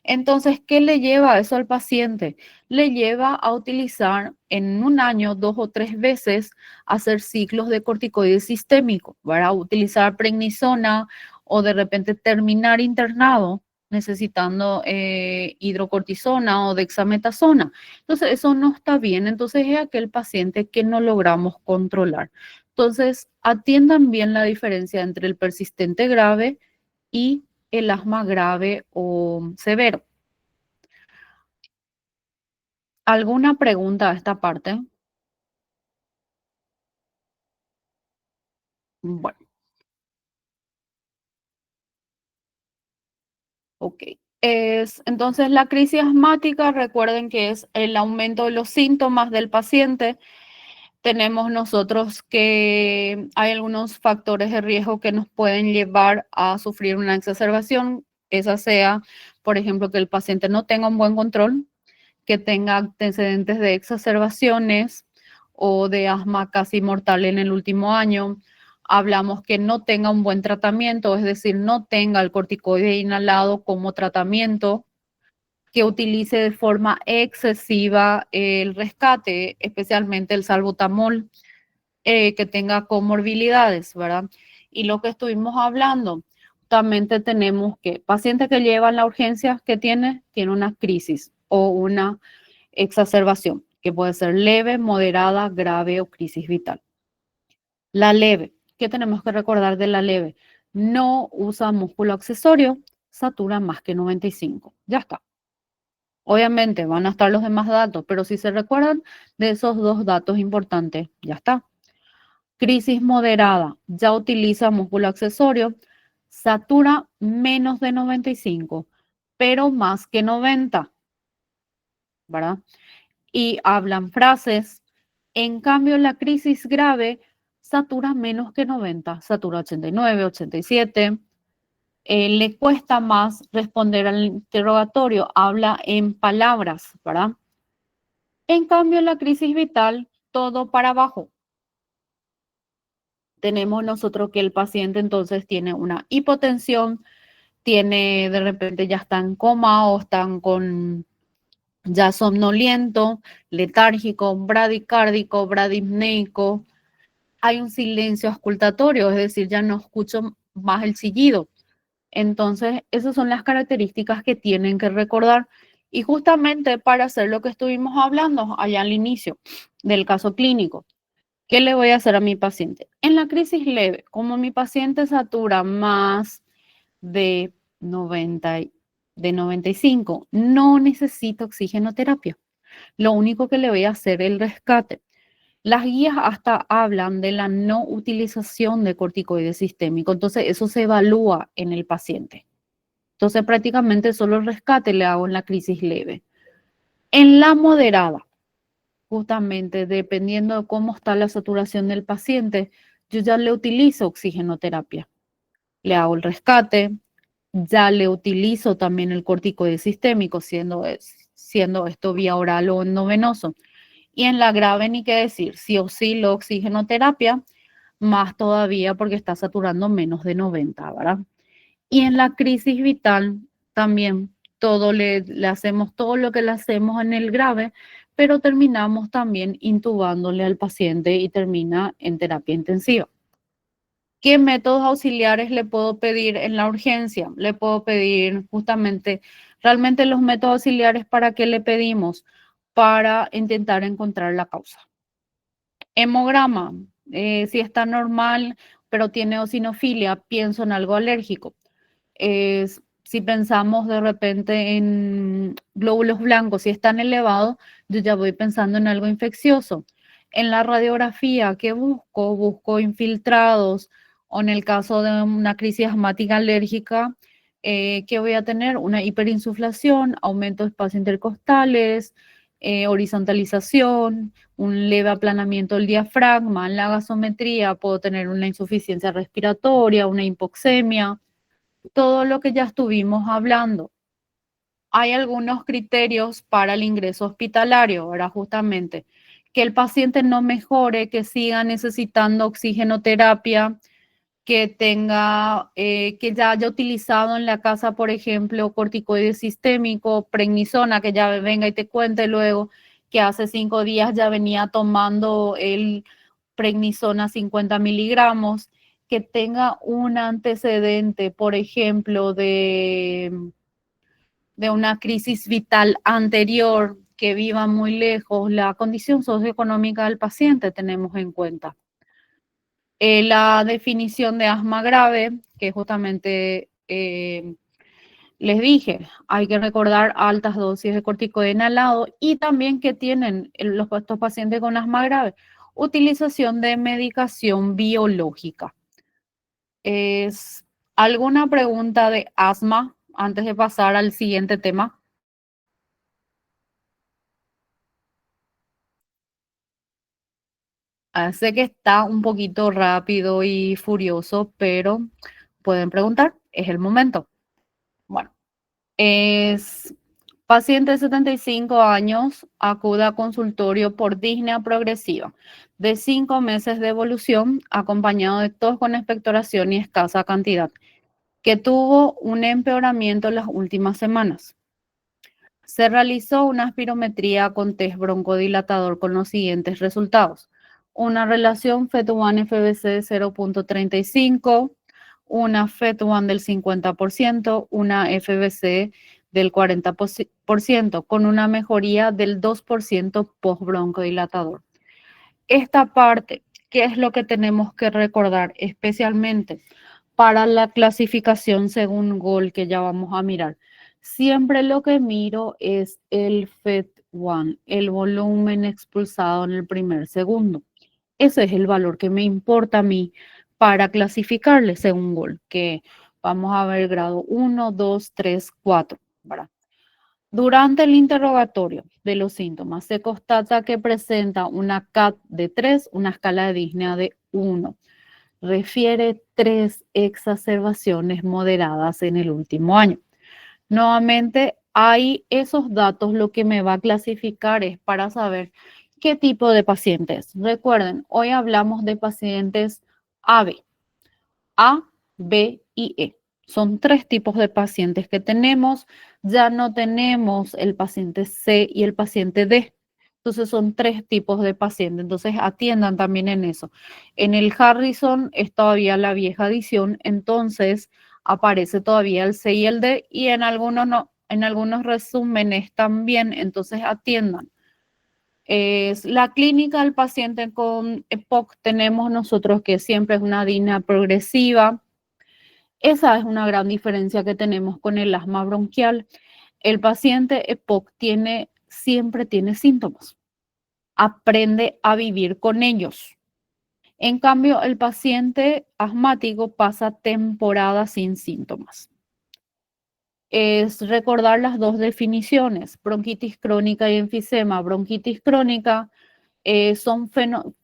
Entonces, ¿qué le lleva a eso al paciente? Le lleva a utilizar en un año 2 o 3 veces, hacer ciclos de corticoides sistémicos, para utilizar prednisona o de repente terminar internado necesitando hidrocortisona o dexametasona. Entonces, eso no está bien. Entonces, es aquel paciente que no logramos controlar. Entonces, atiendan bien la diferencia entre el persistente grave y el asma grave o severo. ¿Alguna pregunta a esta parte? Bueno, ok. Entonces, la crisis asmática, recuerden que es el aumento de los síntomas del paciente. Tenemos nosotros que hay algunos factores de riesgo que nos pueden llevar a sufrir una exacerbación, esa sea, por ejemplo, que el paciente no tenga un buen control, que tenga antecedentes de exacerbaciones o de asma casi mortal en el último año. Hablamos que no tenga un buen tratamiento, es decir, no tenga el corticoide inhalado como tratamiento, que utilice de forma excesiva el rescate, especialmente el salbutamol, que tenga comorbilidades, ¿verdad? Y lo que estuvimos hablando, también tenemos que paciente que lleva en la urgencia, que tiene una crisis o una exacerbación, que puede ser leve, moderada, grave o crisis vital. La leve, ¿qué tenemos que recordar de la leve? No usa músculo accesorio, satura más que 95. Ya está. Obviamente van a estar los demás datos, pero si se recuerdan de esos dos datos importantes, ya está. Crisis moderada, ya utiliza músculo accesorio, satura menos de 95, pero más que 90, ¿verdad? Y hablan frases. En cambio, la crisis grave satura menos que 90, satura 89, 87. Le cuesta más responder al interrogatorio, habla en palabras, ¿verdad? En cambio, en la crisis vital, todo para abajo. Tenemos nosotros que el paciente entonces tiene una hipotensión, tiene de repente ya está en coma o están con ya somnoliento, letárgico, bradicárdico, bradipneico. Hay un silencio auscultatorio, es decir, ya no escucho más el chillido. Entonces, esas son las características que tienen que recordar. Y justamente para hacer lo que estuvimos hablando allá al inicio del caso clínico, ¿qué le voy a hacer a mi paciente? En la crisis leve, como mi paciente satura más de 90, de 95, no necesito oxigenoterapia. Lo único que le voy a hacer es el rescate. Las guías hasta hablan de la no utilización de corticoides sistémico, entonces eso se evalúa en el paciente. Entonces prácticamente solo el rescate le hago en la crisis leve. En la moderada, justamente dependiendo de cómo está la saturación del paciente, yo ya le utilizo oxigenoterapia. Le hago el rescate, ya le utilizo también el corticoide sistémico, siendo esto vía oral o endovenoso. Y en la grave, ni qué decir, sí o sí la oxigenoterapia, más todavía porque está saturando menos de 90, ¿verdad? Y en la crisis vital también le hacemos todo lo que le hacemos en el grave, pero terminamos también intubándole al paciente y termina en terapia intensiva. ¿Qué métodos auxiliares le puedo pedir en la urgencia? Le puedo pedir justamente, realmente los métodos auxiliares para qué le pedimos, para intentar encontrar la causa. Hemograma, si está normal, pero tiene eosinofilia, pienso en algo alérgico. Si pensamos de repente en glóbulos blancos, si están elevados, yo ya voy pensando en algo infeccioso. En la radiografía, ¿qué busco? Busco infiltrados, o en el caso de una crisis asmática alérgica, ¿qué voy a tener? Una hiperinsuflación, aumento de espacios intercostales, horizontalización, un leve aplanamiento del diafragma. En la gasometría puedo tener una insuficiencia respiratoria, una hipoxemia, todo lo que ya estuvimos hablando. Hay algunos criterios para el ingreso hospitalario, ahora justamente que el paciente no mejore, que siga necesitando oxigenoterapia, que tenga, que ya haya utilizado en la casa, por ejemplo, corticoide sistémico, prednisona, que ya venga y te cuente luego que hace 5 días ya venía tomando el prednisona 50 miligramos, que tenga un antecedente, por ejemplo, de una crisis vital anterior, que viva muy lejos, la condición socioeconómica del paciente tenemos en cuenta. La definición de asma grave, que justamente les dije, hay que recordar altas dosis de corticoide inhalado y también que tienen estos pacientes con asma grave, utilización de medicación biológica. ¿Es alguna pregunta de asma antes de pasar al siguiente tema? Sé que está un poquito rápido y furioso, pero pueden preguntar, es el momento. Bueno, es paciente de 75 años, acude a consultorio por disnea progresiva de 5 meses de evolución, acompañado de tos con expectoración y escasa cantidad, que tuvo un empeoramiento en las últimas semanas. Se realizó una espirometría con test broncodilatador con los siguientes resultados. Una relación FET1-FBC de 0.35, una FET1 del 50%, una FBC del 40%, con una mejoría del 2% post-broncodilatador. Esta parte, ¿qué es lo que tenemos que recordar? Especialmente para la clasificación según GOL que ya vamos a mirar. Siempre lo que miro es el FET1, el volumen expulsado en el primer segundo. Ese es el valor que me importa a mí para clasificarle según GOL, que vamos a ver grado 1, 2, 3, 4, ¿verdad? Durante el interrogatorio de los síntomas se constata que presenta una CAT de 3, una escala de disnea de 1. Refiere 3 exacerbaciones moderadas en el último año. Nuevamente, ahí esos datos lo que me va a clasificar es para saber qué tipo de pacientes. Recuerden, hoy hablamos de pacientes AB, A, B y E. Son 3 tipos de pacientes que tenemos. Ya no tenemos el paciente C y el paciente D. Entonces son 3 tipos de pacientes. Entonces atiendan también en eso. En el Harrison es todavía la vieja edición, entonces aparece todavía el C y el D y en algunos no, en algunos resúmenes también, entonces atiendan. Es la clínica del paciente con EPOC tenemos nosotros que siempre es una disnea progresiva. Esa es una gran diferencia que tenemos con el asma bronquial. El paciente EPOC siempre tiene síntomas, aprende a vivir con ellos. En cambio, el paciente asmático pasa temporadas sin síntomas. Es recordar las dos definiciones, bronquitis crónica y enfisema. Bronquitis crónica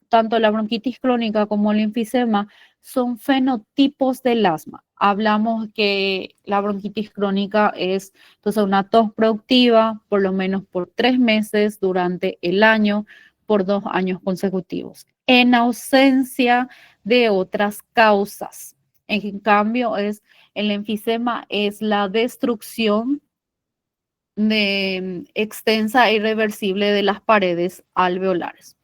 tanto la bronquitis crónica como el enfisema son fenotipos del asma. Hablamos que la bronquitis crónica es entonces una tos productiva por lo menos por 3 meses durante el año, por 2 años consecutivos, en ausencia de otras causas. En cambio, el enfisema es la destrucción extensa e irreversible de las paredes alveolares.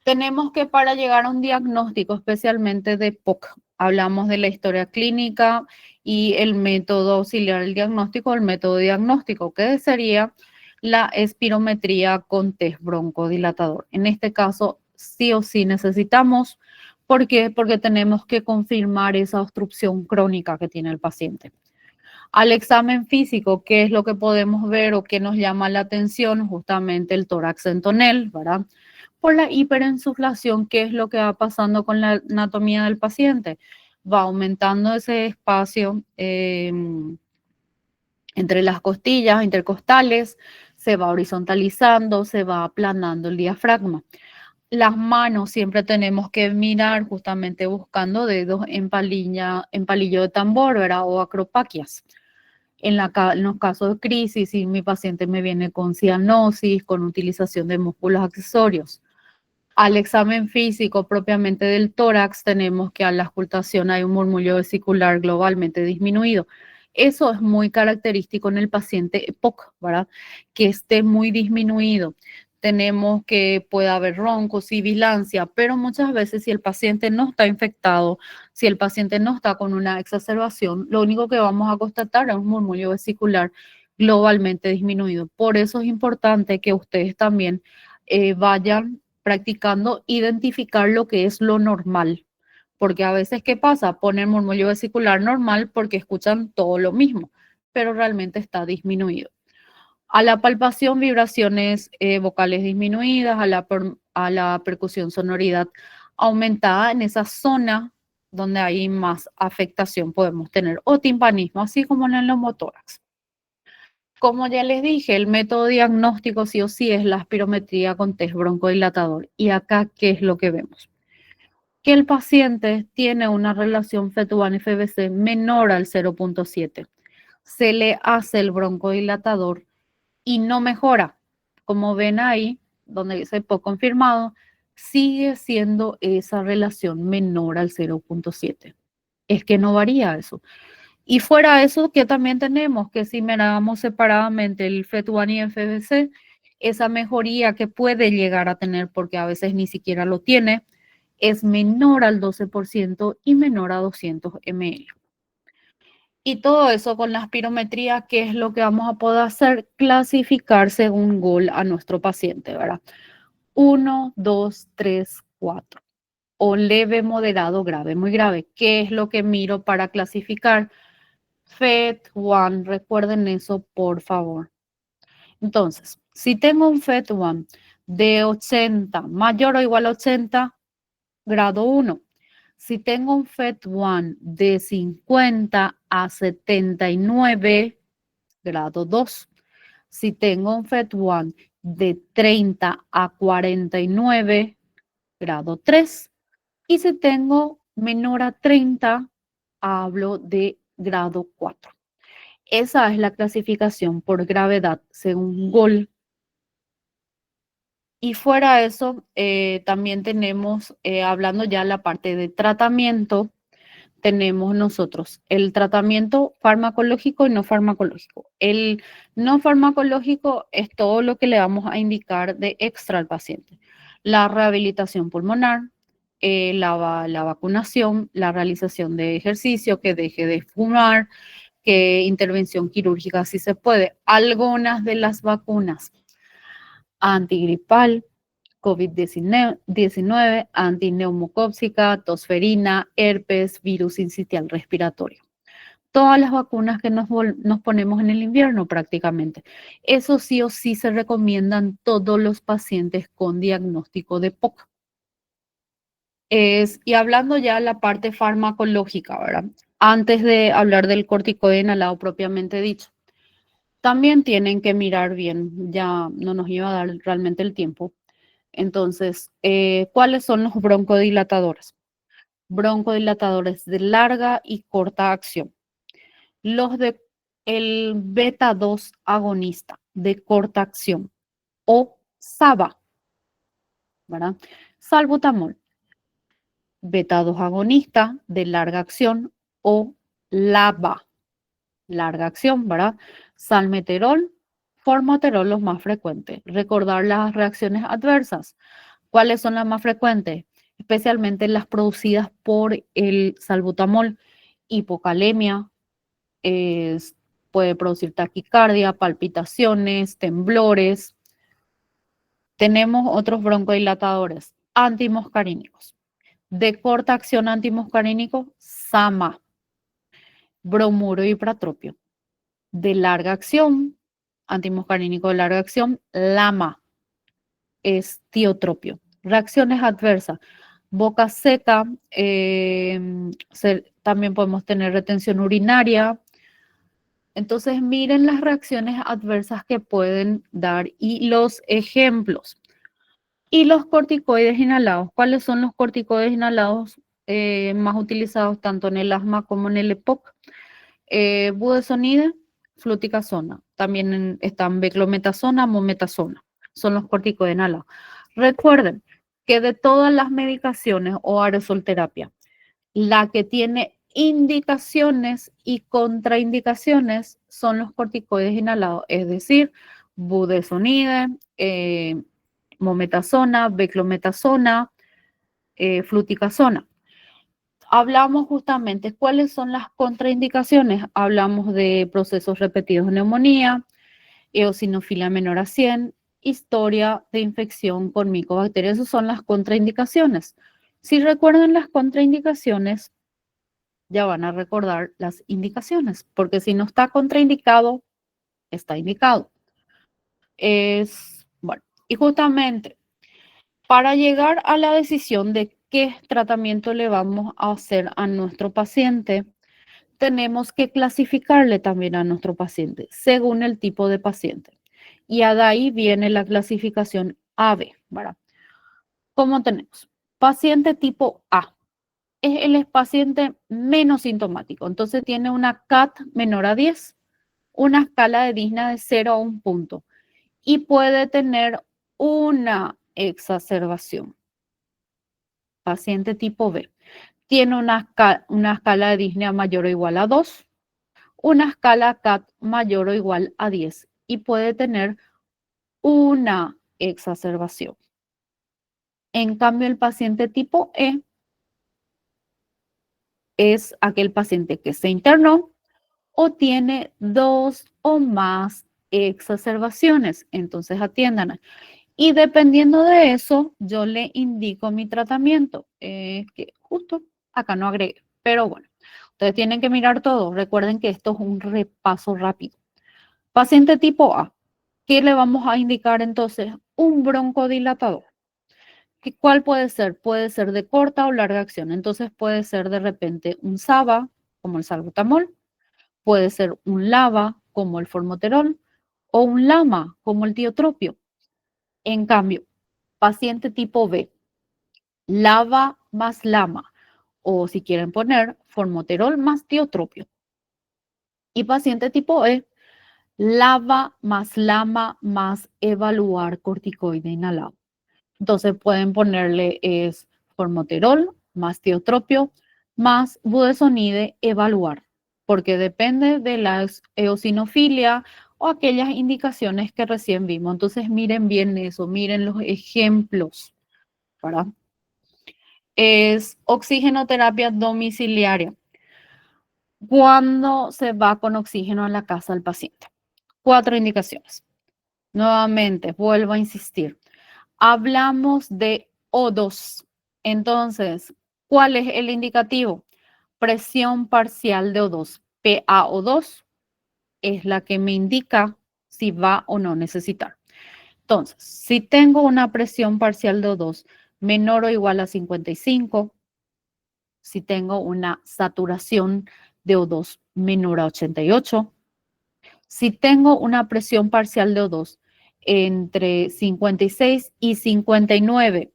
Tenemos que para llegar a un diagnóstico, especialmente de POC, hablamos de la historia clínica y el método auxiliar del diagnóstico, el método diagnóstico, que sería la espirometría con test broncodilatador. En este caso, sí o sí necesitamos. ¿Por qué? Porque tenemos que confirmar esa obstrucción crónica que tiene el paciente. Al examen físico, ¿qué es lo que podemos ver o qué nos llama la atención? Justamente el tórax en tonel, ¿verdad? Por la hiperinsuflación, ¿qué es lo que va pasando con la anatomía del paciente? Va aumentando ese espacio entre las costillas intercostales, se va horizontalizando, se va aplanando el diafragma. Las manos siempre tenemos que mirar justamente buscando dedos en palillo de tambor, ¿verdad? O acropaquias. En los casos de crisis, si mi paciente me viene con cianosis, con utilización de músculos accesorios. Al examen físico propiamente del tórax, tenemos que a la auscultación hay un murmullo vesicular globalmente disminuido. Eso es muy característico en el paciente EPOC, ¿verdad? Que esté muy disminuido. Tenemos que puede haber roncos, sibilancia, pero muchas veces si el paciente no está infectado, si el paciente no está con una exacerbación, lo único que vamos a constatar es un murmullo vesicular globalmente disminuido. Por eso es importante que ustedes también vayan practicando identificar lo que es lo normal. Porque a veces, ¿qué pasa? Ponen murmullo vesicular normal porque escuchan todo lo mismo, pero realmente está disminuido. A la palpación, vibraciones vocales disminuidas, a la percusión, sonoridad aumentada en esa zona donde hay más afectación podemos tener, o timpanismo, así como en el neumotórax. Como ya les dije, el método diagnóstico sí o sí es la espirometría con test broncodilatador. Y acá, ¿qué es lo que vemos? Que el paciente tiene una relación FET1-FBC menor al 0.7. Se le hace el broncodilatador y no mejora. Como ven ahí, donde dice poco confirmado, sigue siendo esa relación menor al 0.7. Es que no varía eso. Y fuera de eso, que también tenemos que si miramos separadamente el FET1 y el FBC, esa mejoría que puede llegar a tener, porque a veces ni siquiera lo tiene, es menor al 12% y menor a 200 ml. Y todo eso con la espirometría, ¿qué es lo que vamos a poder hacer? Clasificar según GOL a nuestro paciente, ¿verdad? 1, 2, 3, 4. O leve, moderado, grave, muy grave. ¿Qué es lo que miro para clasificar? FET1, recuerden eso, por favor. Entonces, si tengo un FET1 de 80, mayor o igual a 80, grado 1. Si tengo un FET1 de 50 a 79, grado 2. Si tengo un FET1 de 30 a 49, grado 3. Y si tengo menor a 30, hablo de grado 4. Esa es la clasificación por gravedad según GOL. Y fuera de eso, también tenemos, hablando ya la parte de tratamiento, tenemos nosotros el tratamiento farmacológico y no farmacológico. El no farmacológico es todo lo que le vamos a indicar de extra al paciente. La rehabilitación pulmonar, la vacunación, la realización de ejercicio, que deje de fumar, que intervención quirúrgica si se puede. Algunas de las vacunas antigripal, COVID-19, antineumocóxica, tosferina, herpes, virus sincitial respiratorio. Todas las vacunas que nos ponemos en el invierno prácticamente. Eso sí o sí se recomiendan todos los pacientes con diagnóstico de POC. Y hablando ya de la parte farmacológica, ¿verdad? Antes de hablar del corticoide inhalado propiamente dicho, también tienen que mirar bien, ya no nos iba a dar realmente el tiempo. Entonces, ¿cuáles son los broncodilatadores? Broncodilatadores de larga y corta acción. Los de el beta 2 agonista de corta acción o SABA, ¿verdad? Salbutamol, beta 2 agonista de larga acción o LABA, larga acción, ¿verdad? Salmeterol, formoterol, los más frecuentes. Recordar las reacciones adversas. ¿Cuáles son las más frecuentes? Especialmente las producidas por el salbutamol. Hipocalemia, puede producir taquicardia, palpitaciones, temblores. Tenemos otros broncodilatadores antimuscarínicos. De corta acción antimuscarínico, SAMA, bromuro y pratropio. De larga acción, antimuscarínico de larga acción, LAMA, es tiotropio. Reacciones adversas, boca seca, también podemos tener retención urinaria. Entonces, miren las reacciones adversas que pueden dar y los ejemplos. Y los corticoides inhalados. ¿Cuáles son los corticoides inhalados más utilizados tanto en el asma como en el EPOC? Budesonide, fluticasona. También están beclometasona, mometasona. Son los corticoides inhalados. Recuerden que de todas las medicaciones o aerosolterapia, la que tiene indicaciones y contraindicaciones son los corticoides inhalados, es decir, budesonide, mometasona, beclometasona, fluticasona. Hablamos justamente cuáles son las contraindicaciones. Hablamos de procesos repetidos de neumonía, eosinofilia menor a 100, historia de infección con micobacterias. Esas son las contraindicaciones. Si recuerdan las contraindicaciones, ya van a recordar las indicaciones, porque si no está contraindicado, está indicado. Bueno, y justamente para llegar a la decisión de qué tratamiento le vamos a hacer a nuestro paciente, tenemos que clasificarle también a nuestro paciente según el tipo de paciente. Y de ahí viene la clasificación AB, ¿verdad? ¿Cómo tenemos? Paciente tipo A. Es el paciente menos sintomático. Entonces tiene una CAT menor a 10, una escala de Disney de 0 a 1 punto y puede tener una exacerbación. Paciente tipo B tiene una escala de Disney mayor o igual a 2, una escala CAT mayor o igual a 10 y puede tener una exacerbación. En cambio, el paciente tipo E es aquel paciente que se internó o tiene 2 o más exacerbaciones. Entonces atiendan. Y dependiendo de eso, yo le indico mi tratamiento. Que justo acá no agregué, pero bueno, ustedes tienen que mirar todo. Recuerden que esto es un repaso rápido. Paciente tipo A, ¿qué le vamos a indicar entonces? Un broncodilatador. ¿Cuál puede ser? Puede ser de corta o larga acción. Entonces puede ser de repente un SABA, como el salbutamol, puede ser un LABA, como el formoterol, o un LAMA, como el tiotropio. En cambio, paciente tipo B, LAVA más LAMA, o si quieren poner formoterol más tiotropio. Y paciente tipo E, LAVA más LAMA más evaluar corticoide inhalado. Entonces pueden ponerle es formoterol más tiotropio más budesonide evaluar, porque depende de la eosinofilia o aquellas indicaciones que recién vimos. Entonces miren bien eso, miren los ejemplos, ¿verdad? Es oxigenoterapia domiciliaria. Cuando se va con oxígeno a la casa del paciente. 4 indicaciones. Nuevamente, vuelvo a insistir. Hablamos de O2. Entonces, ¿cuál es el indicativo? Presión parcial de O2. PaO2 es la que me indica si va o no necesitar. Entonces, si tengo una presión parcial de O2 menor o igual a 55, si tengo una saturación de O2 menor a 88, si tengo una presión parcial de O2 entre 56 y 59,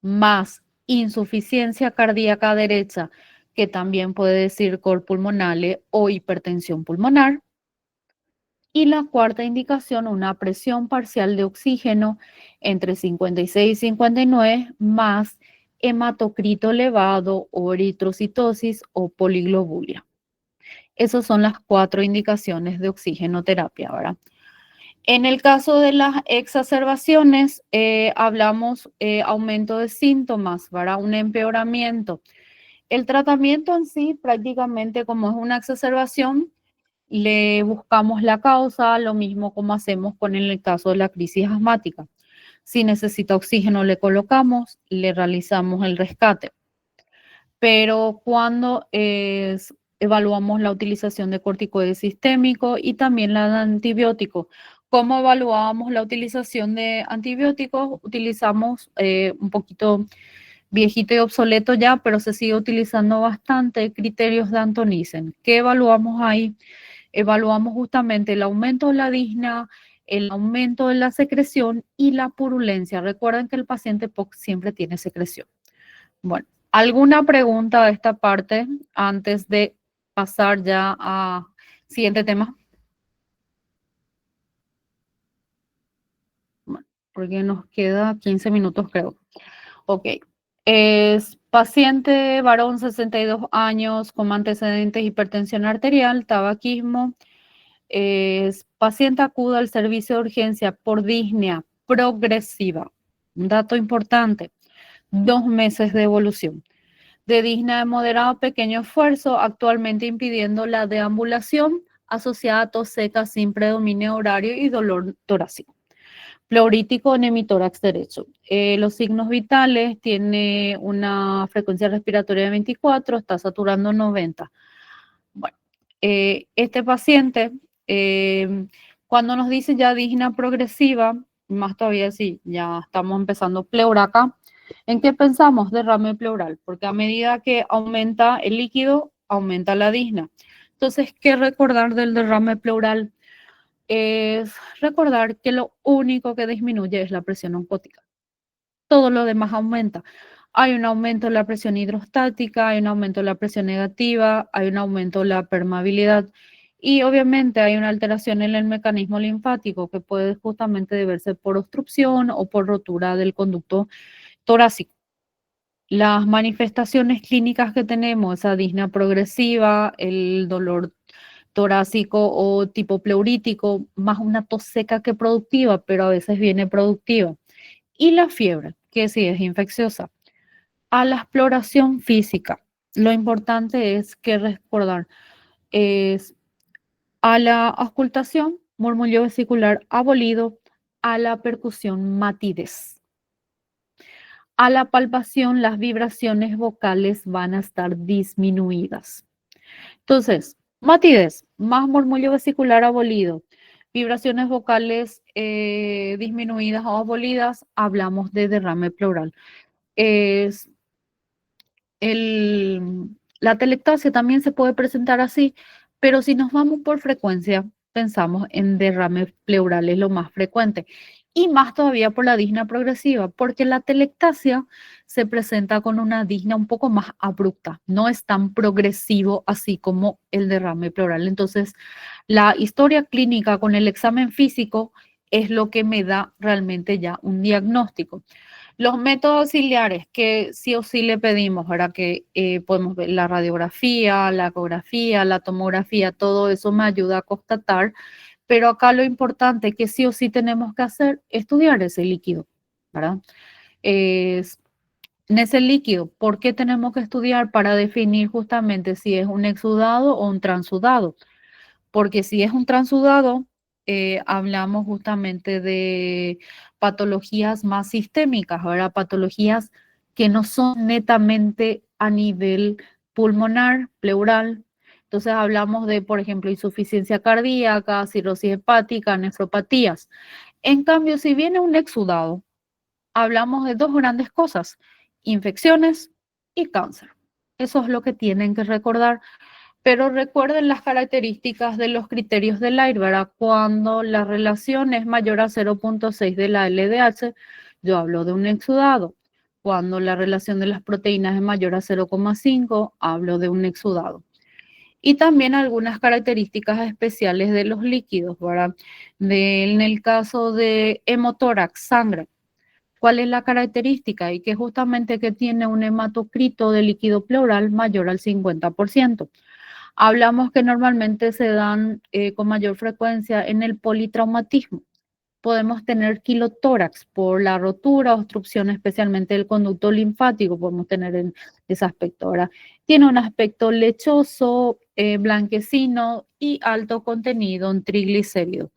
más insuficiencia cardíaca derecha, que también puede decir cor pulmonale o hipertensión pulmonar. Y la cuarta indicación, una presión parcial de oxígeno entre 56 y 59, más hematocrito elevado o eritrocitosis o poliglobulia. Esas son las 4 indicaciones de oxigenoterapia, ¿verdad? En el caso de las exacerbaciones, hablamos aumento de síntomas, ¿verdad? Un empeoramiento. El tratamiento en sí, prácticamente como es una exacerbación, le buscamos la causa, lo mismo como hacemos con el caso de la crisis asmática. Si necesita oxígeno, le colocamos, le realizamos el rescate. Pero cuando evaluamos la utilización de corticoides sistémicos y también la de antibióticos. ¿Cómo evaluábamos la utilización de antibióticos? Utilizamos un poquito viejito y obsoleto ya, pero se sigue utilizando bastante criterios de Anton Isen. ¿Qué evaluamos ahí? Evaluamos justamente el aumento de la disnea, el aumento de la secreción y la purulencia. Recuerden que el paciente POC siempre tiene secreción. Bueno, ¿alguna pregunta de esta parte antes de pasar ya a siguiente tema? Bueno, porque nos queda 15 minutos, creo. Ok. Es paciente varón, 62 años, con antecedentes de hipertensión arterial, tabaquismo. Es paciente acude al servicio de urgencia por disnea progresiva. Un dato importante, 2 meses de evolución. De disnea de moderado a pequeño esfuerzo, actualmente impidiendo la deambulación asociada a tos seca sin predominio horario y dolor torácico. Pleurítico en hemitórax derecho. Los signos vitales, tiene una frecuencia respiratoria de 24, está saturando 90. Bueno, este paciente, cuando nos dice ya disnea progresiva, más todavía sí, ya estamos empezando pleura acá. ¿En qué pensamos? Derrame pleural, porque a medida que aumenta el líquido, aumenta la disnea. Entonces, ¿qué recordar del derrame pleural? Es recordar que lo único que disminuye es la presión oncótica. Todo lo demás aumenta. Hay un aumento de la presión hidrostática, hay un aumento de la presión negativa, hay un aumento de la permeabilidad y obviamente hay una alteración en el mecanismo linfático que puede justamente deberse por obstrucción o por rotura del conducto torácico. Las manifestaciones clínicas que tenemos, esa disnea progresiva, el dolor torácico o tipo pleurítico, más una tos seca que productiva, pero a veces viene productiva. Y la fiebre, que sí es infecciosa. A la exploración física, lo importante es que recordar es a la auscultación, murmullo vesicular abolido, a la percusión matidez. A la palpación, las vibraciones vocales van a estar disminuidas. Entonces, matidez, más murmullo vesicular abolido, vibraciones vocales disminuidas o abolidas, hablamos de derrame pleural. Es la telectasia también se puede presentar así, pero si nos vamos por frecuencia, pensamos en derrames pleurales lo más frecuente. Y más todavía por la disnea progresiva, porque la telectasia se presenta con una disnea un poco más abrupta, no es tan progresivo así como el derrame pleural. Entonces, la historia clínica con el examen físico es lo que me da realmente ya un diagnóstico. Los métodos auxiliares que sí o sí le pedimos, ¿verdad? Que podemos ver la radiografía, la ecografía, la tomografía, todo eso me ayuda a constatar, pero acá lo importante que sí o sí tenemos que hacer es estudiar ese líquido, ¿verdad? Es, en ese líquido, ¿por qué tenemos que estudiar para definir justamente si es un exudado o un transudado? Porque si es un transudado, hablamos justamente de patologías más sistémicas, ahora patologías que no son netamente a nivel pulmonar, pleural. Entonces hablamos de, por ejemplo, insuficiencia cardíaca, cirrosis hepática, nefropatías. En cambio, si viene un exudado, hablamos de dos grandes cosas, infecciones y cáncer. Eso es lo que tienen que recordar, pero recuerden las características de los criterios del AIR, ¿verdad? Cuando la relación es mayor a 0.6 de la LDH, yo hablo de un exudado. Cuando la relación de las proteínas es mayor a 0,5, hablo de un exudado. Y también algunas características especiales de los líquidos, ¿verdad? En el caso de hemotórax, sangre, ¿cuál es la característica? Y que justamente que tiene un hematocrito de líquido pleural mayor al 50%. Hablamos que normalmente se dan con mayor frecuencia en el politraumatismo. Podemos tener quilotórax por la rotura, obstrucción especialmente del conducto linfático, podemos tener en ese aspecto. Ahora, tiene un aspecto lechoso, blanquecino y alto contenido en triglicéridos.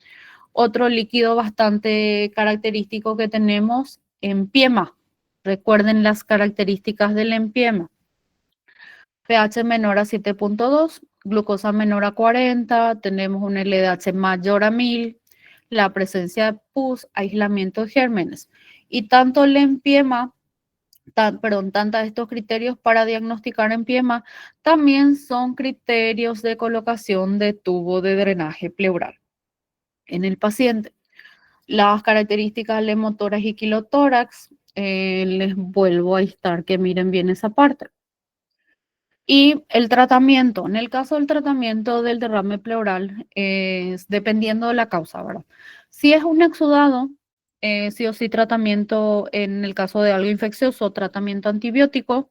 Otro líquido bastante característico que tenemos, empiema. Recuerden las características del empiema. pH menor a 7.2, glucosa menor a 40, tenemos un LDH mayor a 1000, la presencia de pus, aislamiento de gérmenes. Y tanto el empiema, tanto estos criterios para diagnosticar empiema también son criterios de colocación de tubo de drenaje pleural en el paciente. Las características del hemotórax y quilotórax, les vuelvo a instar que miren bien esa parte. Y el tratamiento, en el caso del tratamiento del derrame pleural, es dependiendo de la causa, ¿verdad? Si es un exudado, sí o sí tratamiento, en el caso de algo infeccioso, tratamiento antibiótico.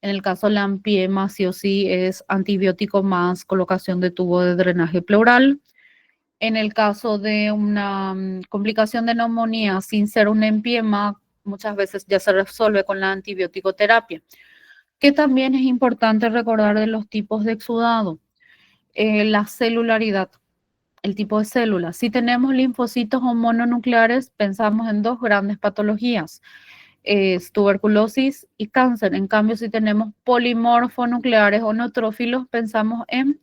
En el caso de la empiema, sí o sí es antibiótico más colocación de tubo de drenaje pleural. En el caso de una complicación de neumonía sin ser un empiema, muchas veces ya se resuelve con la antibiótico-terapia. Que también es importante recordar de los tipos de exudado, la celularidad, el tipo de células. Si tenemos linfocitos o mononucleares, pensamos en dos grandes patologías, tuberculosis y cáncer. En cambio, si tenemos polimorfonucleares o neutrófilos, pensamos en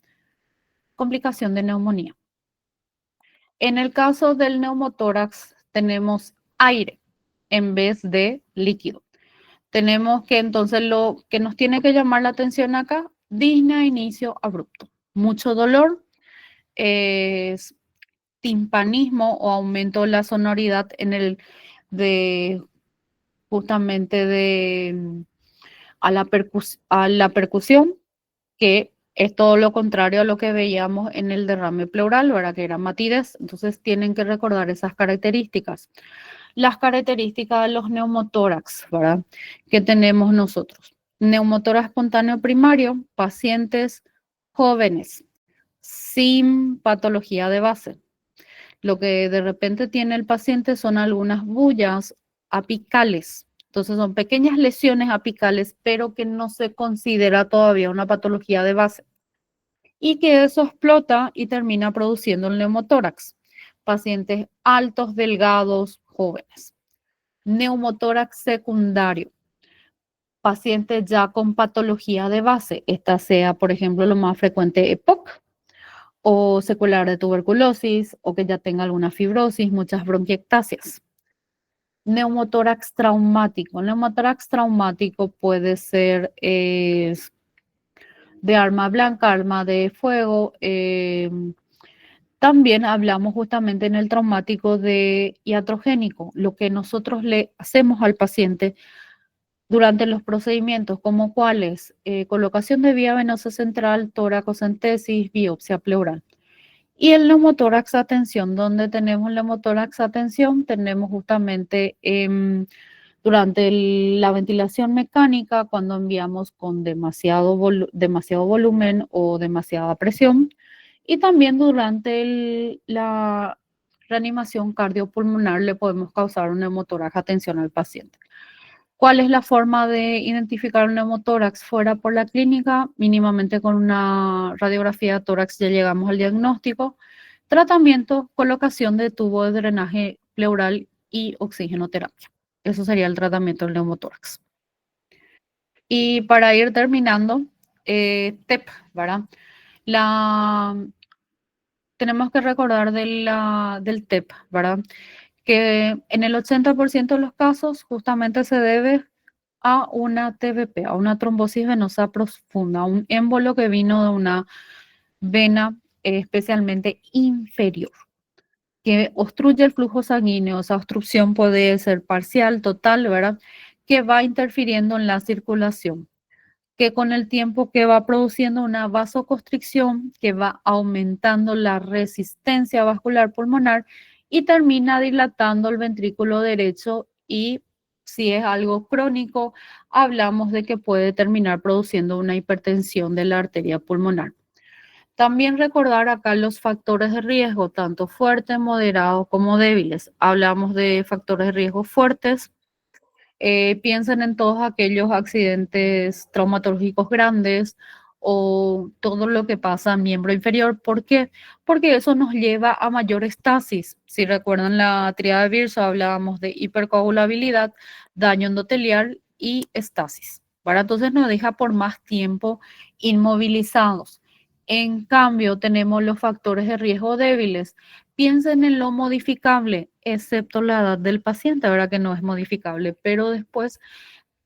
complicación de neumonía. En el caso del neumotórax, tenemos aire en vez de líquido. Tenemos que entonces lo que nos tiene que llamar la atención acá, disnea inicio abrupto. Mucho dolor, es timpanismo o aumento de la sonoridad en el de justamente de a la percusión, que es todo lo contrario a lo que veíamos en el derrame pleural, ¿verdad? Que era matidez. Entonces tienen que recordar esas características. Las características de los neumotórax, ¿verdad? Que tenemos nosotros. Neumotórax espontáneo primario, pacientes jóvenes, sin patología de base. Lo que de repente tiene el paciente son algunas bullas apicales. Entonces son pequeñas lesiones apicales, pero que no se considera todavía una patología de base. Y que eso explota y termina produciendo el neumotórax. Pacientes altos, delgados, jóvenes. Neumotórax secundario, pacientes ya con patología de base, esta sea, por ejemplo, lo más frecuente EPOC o secular de tuberculosis o que ya tenga alguna fibrosis, muchas bronquiectasias. Neumotórax traumático. Neumotórax traumático puede ser de arma blanca, arma de fuego, También hablamos justamente en el traumático de iatrogénico, lo que nosotros le hacemos al paciente durante los procedimientos, como cuáles, colocación de vía venosa central, toracocentesis, biopsia pleural. Y el neumotórax a tensión, donde tenemos el neumotórax a tensión, tenemos justamente durante la ventilación mecánica, cuando enviamos con demasiado volumen o demasiada presión, y también durante la reanimación cardiopulmonar le podemos causar un neumotórax a tensión al paciente. ¿Cuál es la forma de identificar un neumotórax fuera por la clínica? Mínimamente con una radiografía de tórax ya llegamos al diagnóstico. Tratamiento, colocación de tubo de drenaje pleural y oxigenoterapia. Eso sería el tratamiento del neumotórax. Y para ir terminando, TEP, ¿verdad? Tenemos que recordar del TEP, ¿verdad? Que en el 80% de los casos justamente se debe a una TVP, a una trombosis venosa profunda, un émbolo que vino de una vena especialmente inferior, que obstruye el flujo sanguíneo. Esa obstrucción puede ser parcial, total, ¿verdad? Que va interfiriendo en la circulación, que con el tiempo que va produciendo una vasoconstricción, que va aumentando la resistencia vascular pulmonar y termina dilatando el ventrículo derecho, y si es algo crónico, hablamos de que puede terminar produciendo una hipertensión de la arteria pulmonar. También recordar acá los factores de riesgo, tanto fuertes, moderados como débiles. Hablamos de factores de riesgo fuertes. Piensen en todos aquellos accidentes traumatológicos grandes o todo lo que pasa en miembro inferior. ¿Por qué? Porque eso nos lleva a mayor estasis. Si recuerdan la tríada de Virchow, hablábamos de hipercoagulabilidad, daño endotelial y estasis. Para entonces nos deja por más tiempo inmovilizados. En cambio, tenemos los factores de riesgo débiles. Piensen en lo modificable, excepto la edad del paciente, ¿verdad? Que no es modificable, pero después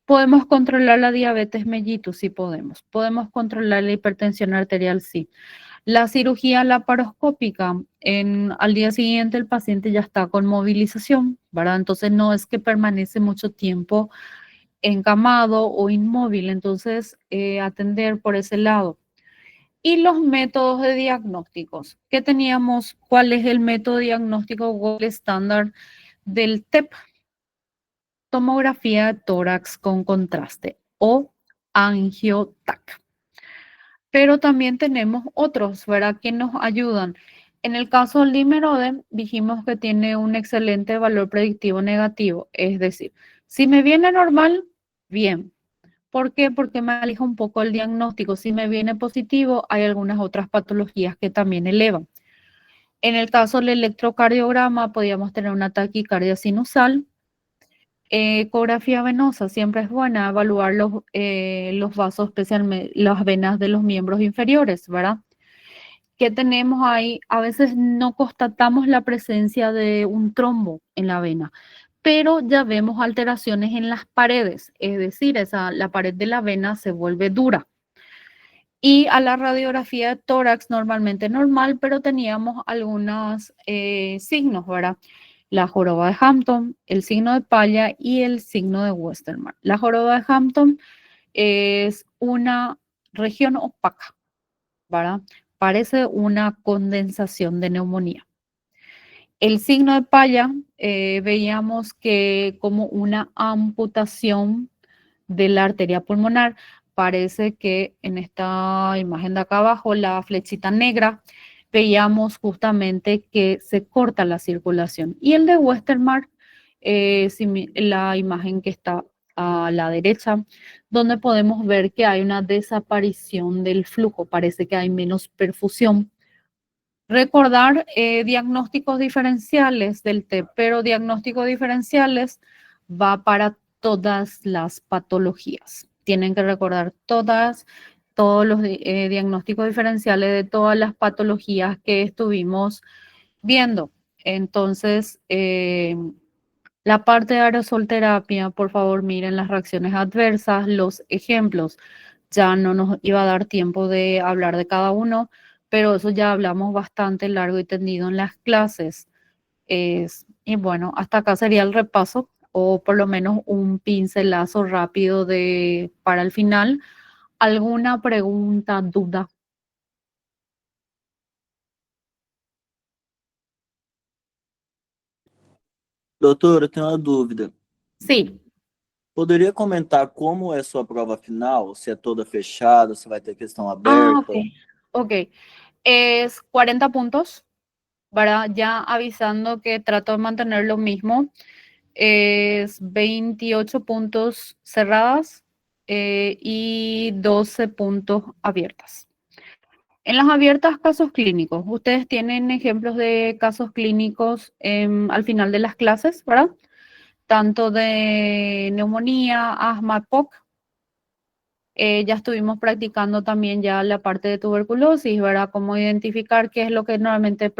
podemos controlar la diabetes mellitus, sí podemos. Podemos controlar la hipertensión arterial, sí. La cirugía laparoscópica, al día siguiente el paciente ya está con movilización, ¿verdad? Entonces no es que permanece mucho tiempo encamado o inmóvil, entonces atender por ese lado. Y los métodos de diagnósticos. ¿Qué teníamos? ¿Cuál es el método diagnóstico gold estándar del TEP? Tomografía de tórax con contraste o angiotac. Pero también tenemos otros, ¿verdad? Que nos ayudan. En el caso del Dimerodem, dijimos que tiene un excelente valor predictivo negativo. Es decir, si me viene normal, bien. ¿Por qué? Porque me aleja un poco el diagnóstico. Si me viene positivo, hay algunas otras patologías que también elevan. En el caso del electrocardiograma, podríamos tener una taquicardia sinusal. Ecografía venosa, siempre es buena evaluar los vasos, especialmente las venas de los miembros inferiores, ¿verdad? ¿Qué tenemos ahí? A veces no constatamos la presencia de un trombo en la vena, pero ya vemos alteraciones en las paredes, es decir, la pared de la vena se vuelve dura. Y a la radiografía de tórax normalmente normal, pero teníamos algunos signos, ¿verdad? La joroba de Hampton, el signo de Palla y el signo de Westermarck. La joroba de Hampton es una región opaca, ¿verdad? Parece una condensación de neumonía. El signo de Palla veíamos que como una amputación de la arteria pulmonar. Parece que en esta imagen de acá abajo, la flechita negra, veíamos justamente que se corta la circulación. Y el de Westermarck, la imagen que está a la derecha, donde podemos ver que hay una desaparición del flujo, parece que hay menos perfusión. Recordar diagnósticos diferenciales del TEP, pero diagnósticos diferenciales va para todas las patologías. Tienen que recordar todos los diagnósticos diferenciales de todas las patologías que estuvimos viendo. Entonces, la parte de aerosol terapia, por favor, miren las reacciones adversas, los ejemplos. Ya no nos iba a dar tiempo de hablar de cada uno, pero eso ya hablamos bastante largo y tendido en las clases. Y bueno, hasta acá sería el repaso o por lo menos un pincelazo rápido para el final. ¿Alguna pregunta, duda? Doutora, eu tenho uma dúvida. Sí. Poderia comentar como é sua prova final? Se é toda fechada, se vai ter questão Ah, aberta? ok. Ok. Es 40 puntos, ¿verdad? Ya avisando que trato de mantener lo mismo. Es 28 puntos cerradas y 12 puntos abiertas. En las abiertas, casos clínicos. Ustedes tienen ejemplos de casos clínicos al final de las clases, ¿verdad? Tanto de neumonía, asma, POC. Ya estuvimos practicando también ya la parte de tuberculosis, ¿verdad? Cómo identificar qué es lo que normalmente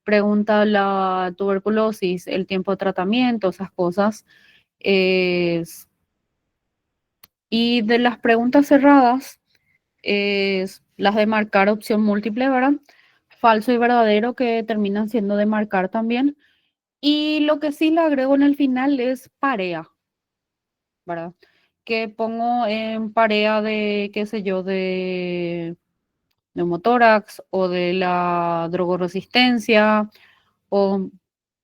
pregunta la tuberculosis, el tiempo de tratamiento, esas cosas. Y de las preguntas cerradas, las de marcar opción múltiple, ¿verdad? Falso y verdadero, que terminan siendo de marcar también. Y lo que sí le agrego en el final es parea, ¿verdad? Que pongo en parea de, qué sé yo, de neumotórax o de la drogoresistencia o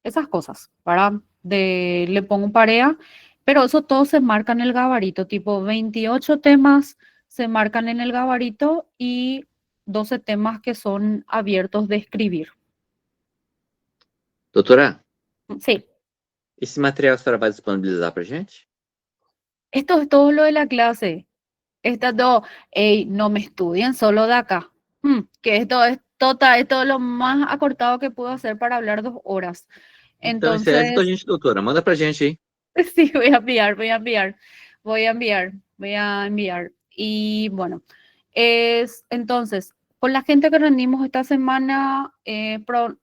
esas cosas, ¿verdad? Le pongo parea, pero eso todo se marca en el gabarito, tipo 28 temas se marcan en el gabarito y 12 temas que son abiertos de escribir. Doutora, Sí, esse material a senhora vai disponibilizar para gente? esto es todo lo de la clase. Estas dos, ey, no me estudien solo de acá. Que esto es total, esto es lo más acortado que puedo hacer para hablar 2 horas. Então, excelente da Entonces, gente, doutora. Manda pra gente aí. sí, voy a enviar, voy a enviar, voy a enviar, voy a enviar. Y bueno, entonces, con la gente que rendimos esta semana,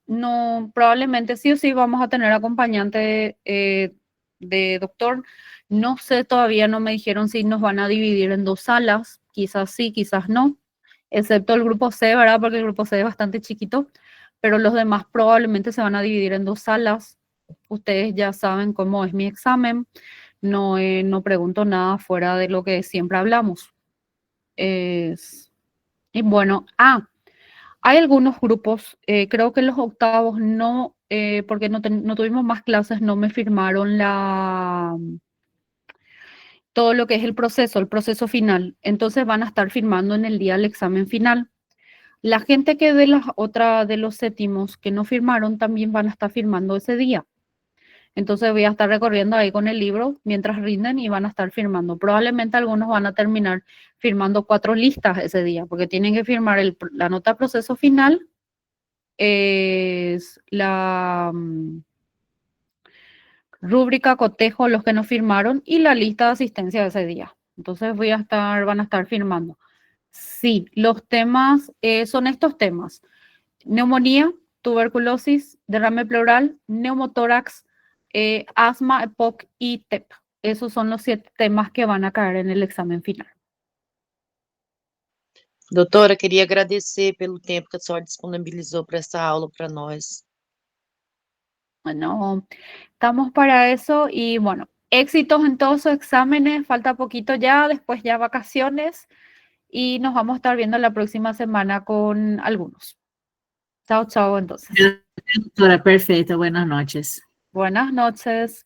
no, probablemente sí o sí vamos a tener acompañante de doctor. No sé, todavía no me dijeron si nos van a dividir en 2 salas, quizás sí, quizás no, excepto el grupo C, ¿verdad? Porque el grupo C es bastante chiquito, pero los demás probablemente se van a dividir en 2 salas. Ustedes ya saben cómo es mi examen. No, no pregunto nada fuera de lo que siempre hablamos. Y bueno, hay algunos grupos, creo que los octavos no, porque no tuvimos más clases, no me firmaron todo lo que es el proceso final. Entonces van a estar firmando en el día del examen final. La gente que de los séptimos que no firmaron también van a estar firmando ese día. Entonces voy a estar recorriendo ahí con el libro mientras rinden y van a estar firmando. Probablemente algunos van a terminar firmando 4 listas ese día, porque tienen que firmar la nota de proceso final, es la rúbrica cotejo, los que no firmaron, y la lista de asistencia de ese día. Entonces van a estar firmando. Sí, los temas son estos temas: neumonía, tuberculosis, derrame pleural, neumotórax, asma, EPOC y TEP. Esos son los 7 temas que van a caer en el examen final. Doutora, queria agradecer pelo tempo que a senhora disponibilizou para essa aula para nós. Bueno, estamos para eso y bueno, éxitos en todos sus exámenes. Falta poquito ya, después ya vacaciones y nos vamos a estar viendo la próxima semana con algunos. Chao, chao, entonces. Doctora, perfeito. Buenas noches. Buenas noches.